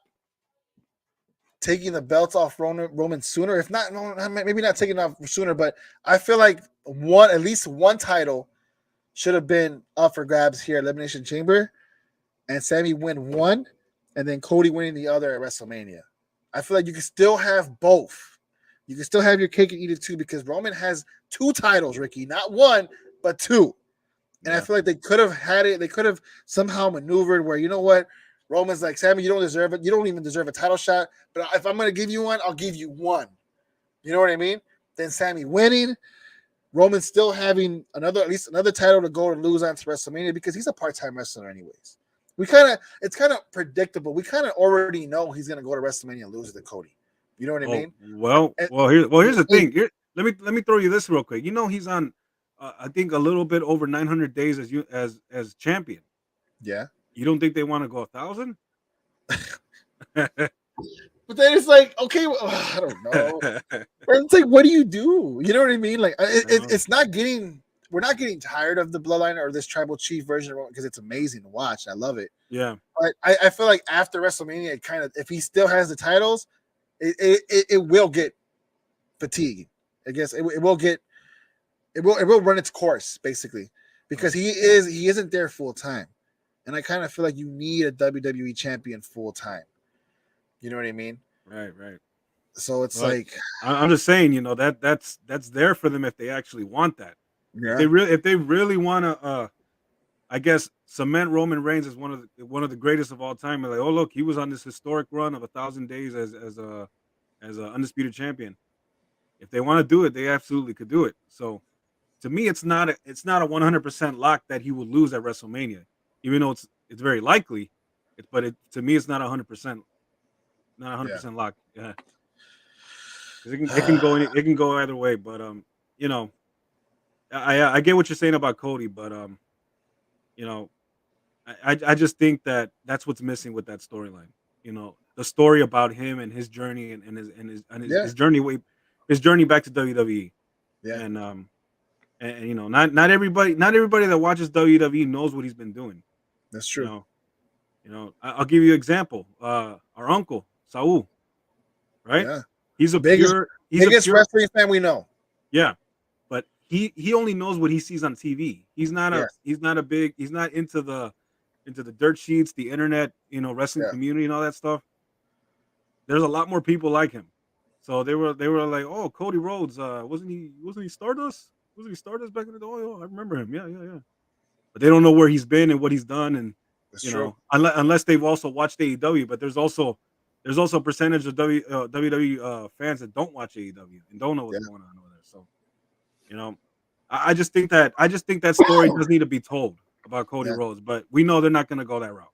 taking the belts off Roman sooner. If not, maybe not taking it off sooner, but I feel like at least one title should have been up for grabs here, Elimination Chamber, and Sammy win one, and then Cody winning the other at WrestleMania. I feel like you can still have both. You can still have your cake and eat it too, because Roman has two titles, Ricky, not one, but two. And I yeah. feel like they could have had it. They could have somehow maneuvered where, you know what, Roman's like, Sammy, you don't deserve it. You don't even deserve a title shot. But if I'm going to give you one, I'll give you one. You know what I mean? Then Sammy winning, Roman still having at least another title to go and lose on to WrestleMania because he's a part-time wrestler anyways. It's kind of predictable. We kind of already know he's going to go to WrestleMania and lose to Cody. You know what I Oh, mean? And, here's the thing. Let me throw you this real quick. You know he's on, I think a little bit over 900 days as champion. yeah. You don't think they want to go 1,000? But then it's like, okay, well, I don't know. It's like, what do you do? You know what I mean? Like, it's not getting. We're not getting tired of the bloodline or this tribal chief version because it's amazing to watch. I love it. Yeah. But I feel like after WrestleMania, it kind of, if he still has the titles, it will get fatiguing. I guess it will get it will run its course basically because Right. he isn't there full time, and I kind of feel like you need a WWE champion full time. You know what I mean? Right. Right. So it's But like, I'm just saying, that's there for them if they actually want that. yeah, If they really want to, I guess cement Roman Reigns as one of the greatest of all time. And like, oh look, he was on this historic run of 1,000 days as a undisputed champion. If they want to do it, they absolutely could do it. So to me, it's not a 100% lock that he will lose at WrestleMania, even though it's very likely. To me, it's not 100%, not yeah. 100% lock. Yeah, because it can go either way. But you know, I get what you're saying about Cody, but you know, I just think that that's what's missing with that storyline. You know, the story about him and his journey Yeah, his journey back to WWE. yeah, And you know, not everybody that watches WWE knows what he's been doing. that's You true. know, I'll give you an example. Our uncle Saul, right? Yeah, biggest He's a pure wrestling fan we know. yeah, but he only knows what he sees on TV. Yes, He's not into the dirt sheets, the internet, wrestling yeah, community and all that stuff. There's a lot more people like him. So they were like, "Oh, Cody Rhodes, wasn't he Stardust? Wasn't he Stardust back in the day? Oh, I remember him. Yeah, yeah, yeah." But they don't know where he's been and what he's done, and that's true. unless they've also watched AEW. But there's also a percentage of WWE fans that don't watch AEW and don't know what's Yeah, going on over there. So you know, I just think that story does need to be told about Cody yeah, Rhodes, but we know they're not going to go that route.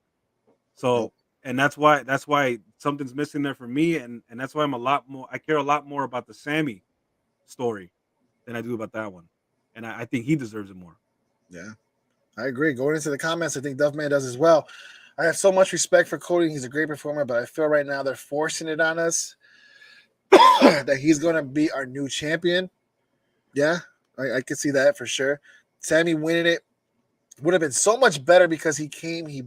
So nope, and that's why something's missing there for me, and that's why I care a lot more about the Sammy story than I do about that one, and I think he deserves it more. yeah. I agree. Going into the comments, I think Duffman does as well. I have so much respect for Cody. He's a great performer, but I feel right now they're forcing it on us that he's going to be our new champion. Yeah, I can see that for sure. Sammy winning it would have been so much better because he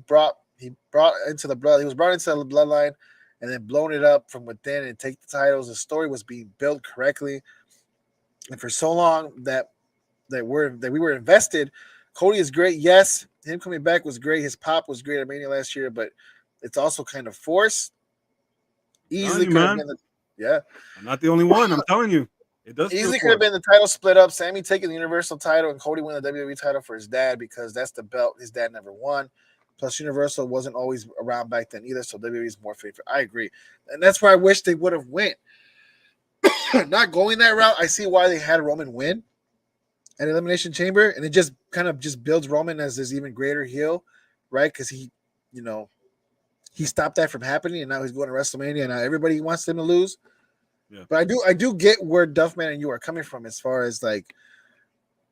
brought into the blood. He was brought into the bloodline and then blown it up from within and take the titles. The story was being built correctly, and for so long that we were invested. Cody is great. Yes, him coming back was great. His pop was great at Mania last year, but it's also kind of forced. Telling Easily you, could have man, been yeah. I'm not the only one. I'm telling you, it does feel Easily could have forced. been the title split up. Sammy taking the Universal title and Cody winning the WWE title for his dad because that's the belt his dad never won. Plus, Universal wasn't always around back then either, so WWE is more favorite. I agree, and that's where I wish they would have went. Not going that route, I see why they had Roman win at Elimination Chamber, and it just kind of just builds Roman as this even greater heel, right? Because he, you know, he stopped that from happening, and now he's going to WrestleMania, and now everybody wants him to lose. Yeah. But I do get where Duffman and you are coming from as far as like,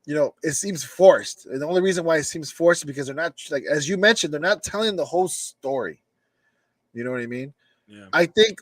it seems forced. And the only reason why it seems forced is because they're not, like, as you mentioned, they're not telling the whole story. You know what I mean? Yeah. I think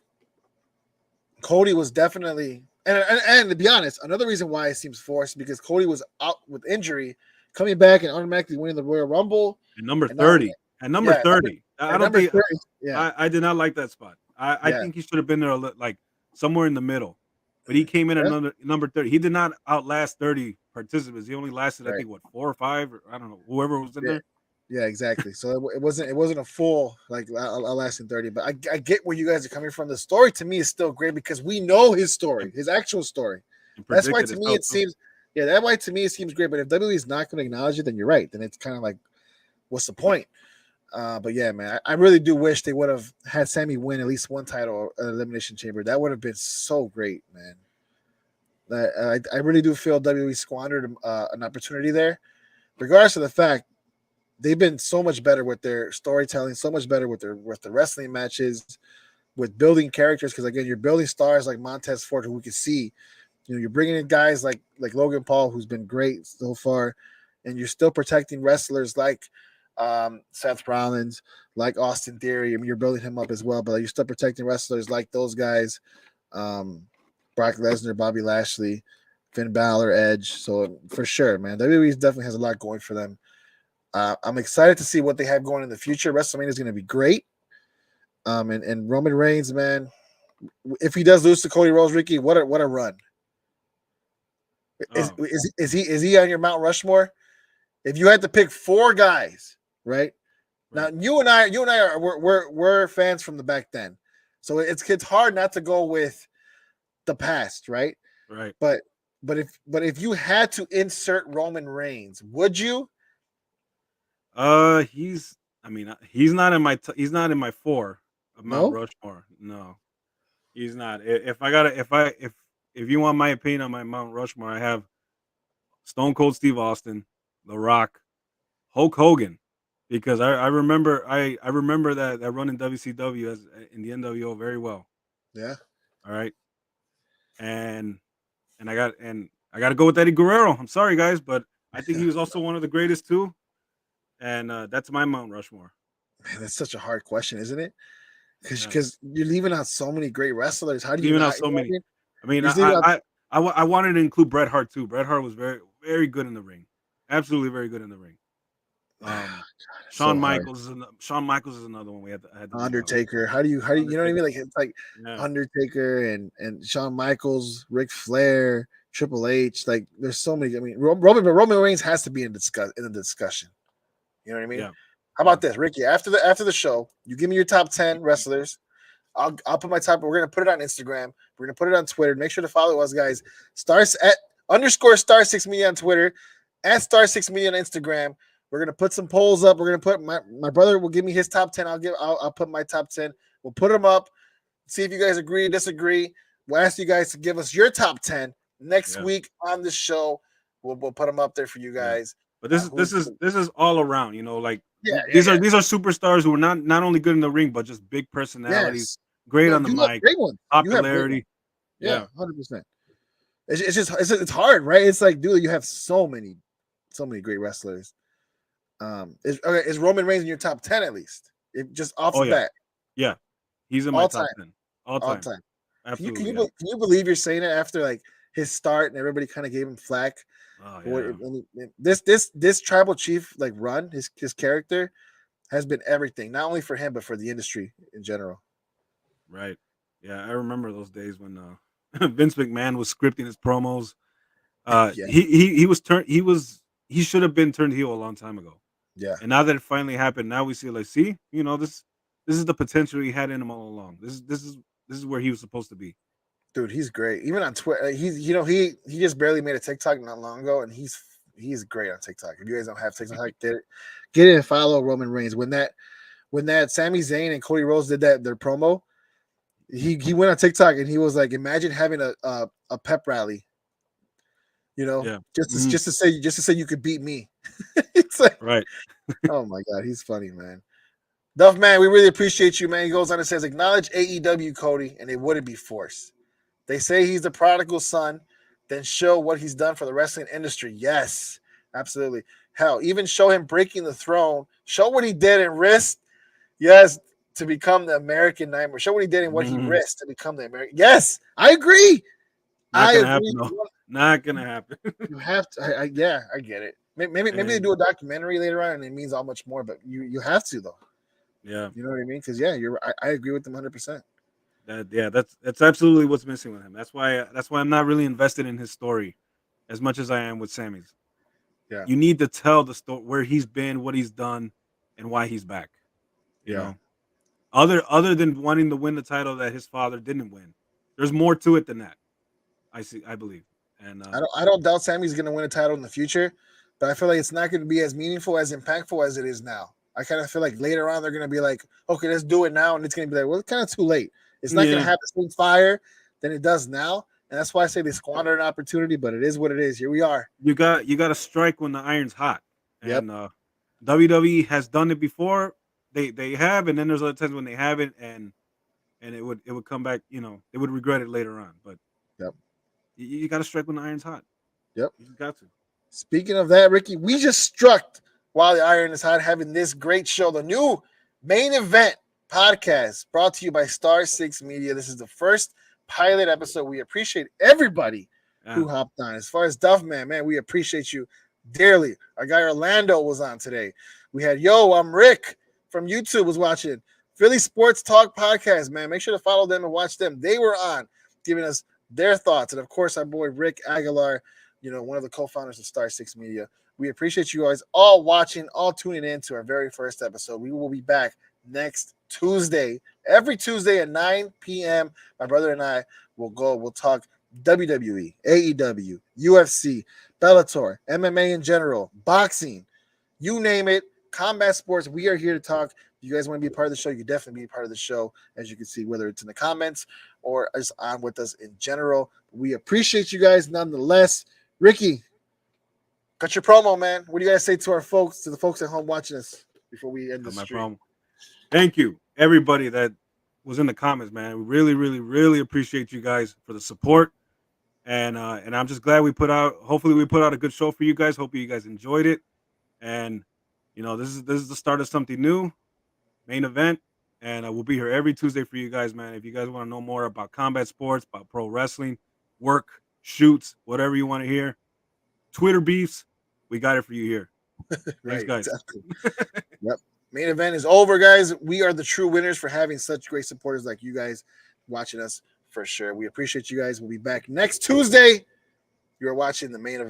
Cody was definitely, and to be honest, another reason why it seems forced because Cody was out with injury, coming back and automatically winning the Royal Rumble. And number And now, 30. At number yeah, 30. I don't number think 30, yeah, I did not like that spot. I yeah, think he should have been there like somewhere in the middle. But he came in at yeah, number 30. He did not outlast 30 participants. He only lasted, I right, think, what, 4 or 5, or I don't know, whoever was in yeah. there. Yeah, exactly. So it wasn't a full like a lasting 30, but I get where you guys are coming from. The story to me is still great because we know his story, And, his actual story. and That's why predicted to as me hell it too. seems, yeah, that why to me it seems great. But if WWE is not going to acknowledge it, then you're right. Then it's kind of like, what's the point? But yeah, man, I really do wish they would have had Sammy win at least one title Elimination Chamber. That would have been so great, man. I really do feel WWE squandered an opportunity there, regardless of the fact they've been so much better with their storytelling, so much better with the wrestling matches, with building characters. Because again, you're building stars like Montez Ford, who we can see. You're bringing in guys like Logan Paul, who's been great so far, and you're still protecting wrestlers like Seth Rollins, like Austin Theory. I mean, you're building him up as well, but you're still protecting wrestlers like those guys, um, Brock Lesnar, Bobby Lashley, Finn Balor, Edge. So for sure, man, WWE definitely has a lot going for them. I'm excited to see what they have going in the future. WrestleMania is going to be great. And Roman Reigns, man, if he does lose to Cody Rhodes, Ricky, what a run! Oh, Is he on your Mount Rushmore? If you had to pick 4 guys, right now, right, you and I are we're fans from the back then, so it's hard not to go with the past, right? right. But if you had to insert Roman Reigns, would you? He's. I mean, he's not in my. He's not in my 4 of Mount No. Rushmore. No, he's not. If I gotta, if you want my opinion on my Mount Rushmore, I have Stone Cold Steve Austin, The Rock, Hulk Hogan, because I remember I remember that run in WCW as in the NWO very well. Yeah. All right, and I got to go with Eddie Guerrero. I'm sorry, guys, but I think he was also one of the greatest too, and that's my Mount Rushmore. Man, that's such a hard question, isn't it? Yeah, Because you're leaving out so many great wrestlers. How do you leaving out not? You so know what I many. mean? I mean, You're just leaving out. I wanted to include Bret Hart too. Bret Hart was very good in the ring, absolutely very good in the ring. Um, So hard. Shawn Michaels is another one I had to leave out. Undertaker. How do you know what I Undertaker, mean? Like it's like yeah, Undertaker and Shawn Michaels, Ric Flair, Triple H. Like there's so many. I mean, Roman Reigns has to be in the discussion. You know what I mean? yeah, How yeah, about this, Ricky? After the show, you give me your top 10 wrestlers. I'll put my top. We're gonna put it on Instagram. We're gonna put it on Twitter. Make sure to follow us, guys. Stars at _star6media on Twitter, at star6media on Instagram. We're gonna put some polls up. We're gonna put my brother will give me his top 10. I'll put my top 10. We'll put them up. See if you guys agree, disagree. We'll ask you guys to give us your top 10 next yeah, week on the show. We'll put them up there for you yeah. guys. But Who's this is all around. You know, like yeah, yeah, yeah. these are superstars who are not only good in the ring, but just big personalities, Yes. great No, on the you have mic, great ones. You have great ones. popularity. Yeah, Yeah, 100%. It's just it's hard, right? It's like, dude, you have so many great wrestlers. Is Roman Reigns in your top 10 at least? If just off oh the yeah, bat, yeah. He's in my all time, top 10 all all time. time. Absolutely, yeah. Can you believe you're saying it after like his start and everybody kind of gave him flack? Oh What yeah, this tribal chief like run his character has been everything, not only for him but for the industry in general. right. Yeah, I remember those days when Vince McMahon was scripting his promos. Yeah, He should have been turned heel a long time ago. yeah. And now that it finally happened, now we see like, see, you know, this is the potential he had in him all along. This is where he was supposed to be. Dude, he's great. Even on Twitter, he just barely made a TikTok not long ago, and he's great on TikTok. If you guys don't have TikTok, get it and follow Roman Reigns. When that Sami Zayn and Cody Rhodes did their promo, he went on TikTok and he was like, imagine having a pep rally, Yeah. just to say you could beat me. It's like, Right. oh my god, he's funny, man. Duff, man, we really appreciate you, man. He goes on and says, acknowledge AEW, Cody, and it wouldn't be forced. They say he's the prodigal son, then show what he's done for the wrestling industry. Yes, absolutely. Hell, even show him breaking the throne. Show what he did and risked, yes, to become the American Nightmare. Show what he did and what he risked to become the American. Yes, I agree. Not I gonna agree. happen. No. Not gonna happen. You have to. Yeah, I get it. Maybe they do a documentary later on, and it means all much more. But you have to though. Yeah, you know what I mean. Because yeah, I agree with them 100%. That's absolutely what's missing with him. That's why I'm not really invested in his story as much as I am with Sammy's. Yeah, you need to tell the story where he's been, what he's done, and why he's back. You know, other than wanting to win the title that his father didn't win, there's more to it than that. I believe, and I don't doubt Sammy's going to win a title in the future, but I feel like it's not going to be as meaningful, as impactful as it is now. I kind of feel like later on they're going to be like, okay, let's do it now, and it's going to be like, well, it's kind of too late. It's not going to have the same fire than it does now, and that's why I say they squandered an opportunity. But it is what it is. Here we are. You got to strike when the iron's hot, and WWE has done it before. They have, and then there's other times when they haven't, and it would come back. You know, they would regret it later on. But you got to strike when the iron's hot. Yep, you got to. Speaking of that, Ricky, we just struck while the iron is hot, having this great show, the new Main Event podcast brought to you by Star 6 Media. This is the first pilot episode. We appreciate everybody who hopped on. As far as Duffman, man, we appreciate you dearly. Our guy Orlando was on today. We had I'm Rick from YouTube was watching. Philly Sports Talk podcast, man. Make sure to follow them and watch them. They were on giving us their thoughts. And of course, our boy Rick Aguilar, one of the co-founders of Star 6 Media. We appreciate you guys all watching, all tuning in to our very first episode. We will be back next Tuesday, every Tuesday at 9 p.m. My brother and I we'll talk WWE, AEW, UFC, Bellator, MMA in general, boxing, you name it, combat sports. We are here to talk. If you guys want to be a part of the show, you definitely be a part of the show, as you can see, whether it's in the comments or just on with us in general. We appreciate you guys nonetheless. Ricky, got your promo, man. What do you guys say to the folks at home watching us before we end this stream? Thank you, everybody that was in the comments, man. We really, really, really appreciate you guys for the support. And I'm just glad hopefully we put out a good show for you guys. Hope you guys enjoyed it. And this is the start of something new, Main Event. And we'll be here every Tuesday for you guys, man. If you guys want to know more about combat sports, about pro wrestling, work, shoots, whatever you want to hear, Twitter beefs, we got it for you here. Right, Thanks, guys. Exactly. Yep. Main Event is over, guys. We are the true winners for having such great supporters like you guys watching us, for sure. We appreciate you guys. We'll be back next Tuesday. You're watching the Main Event.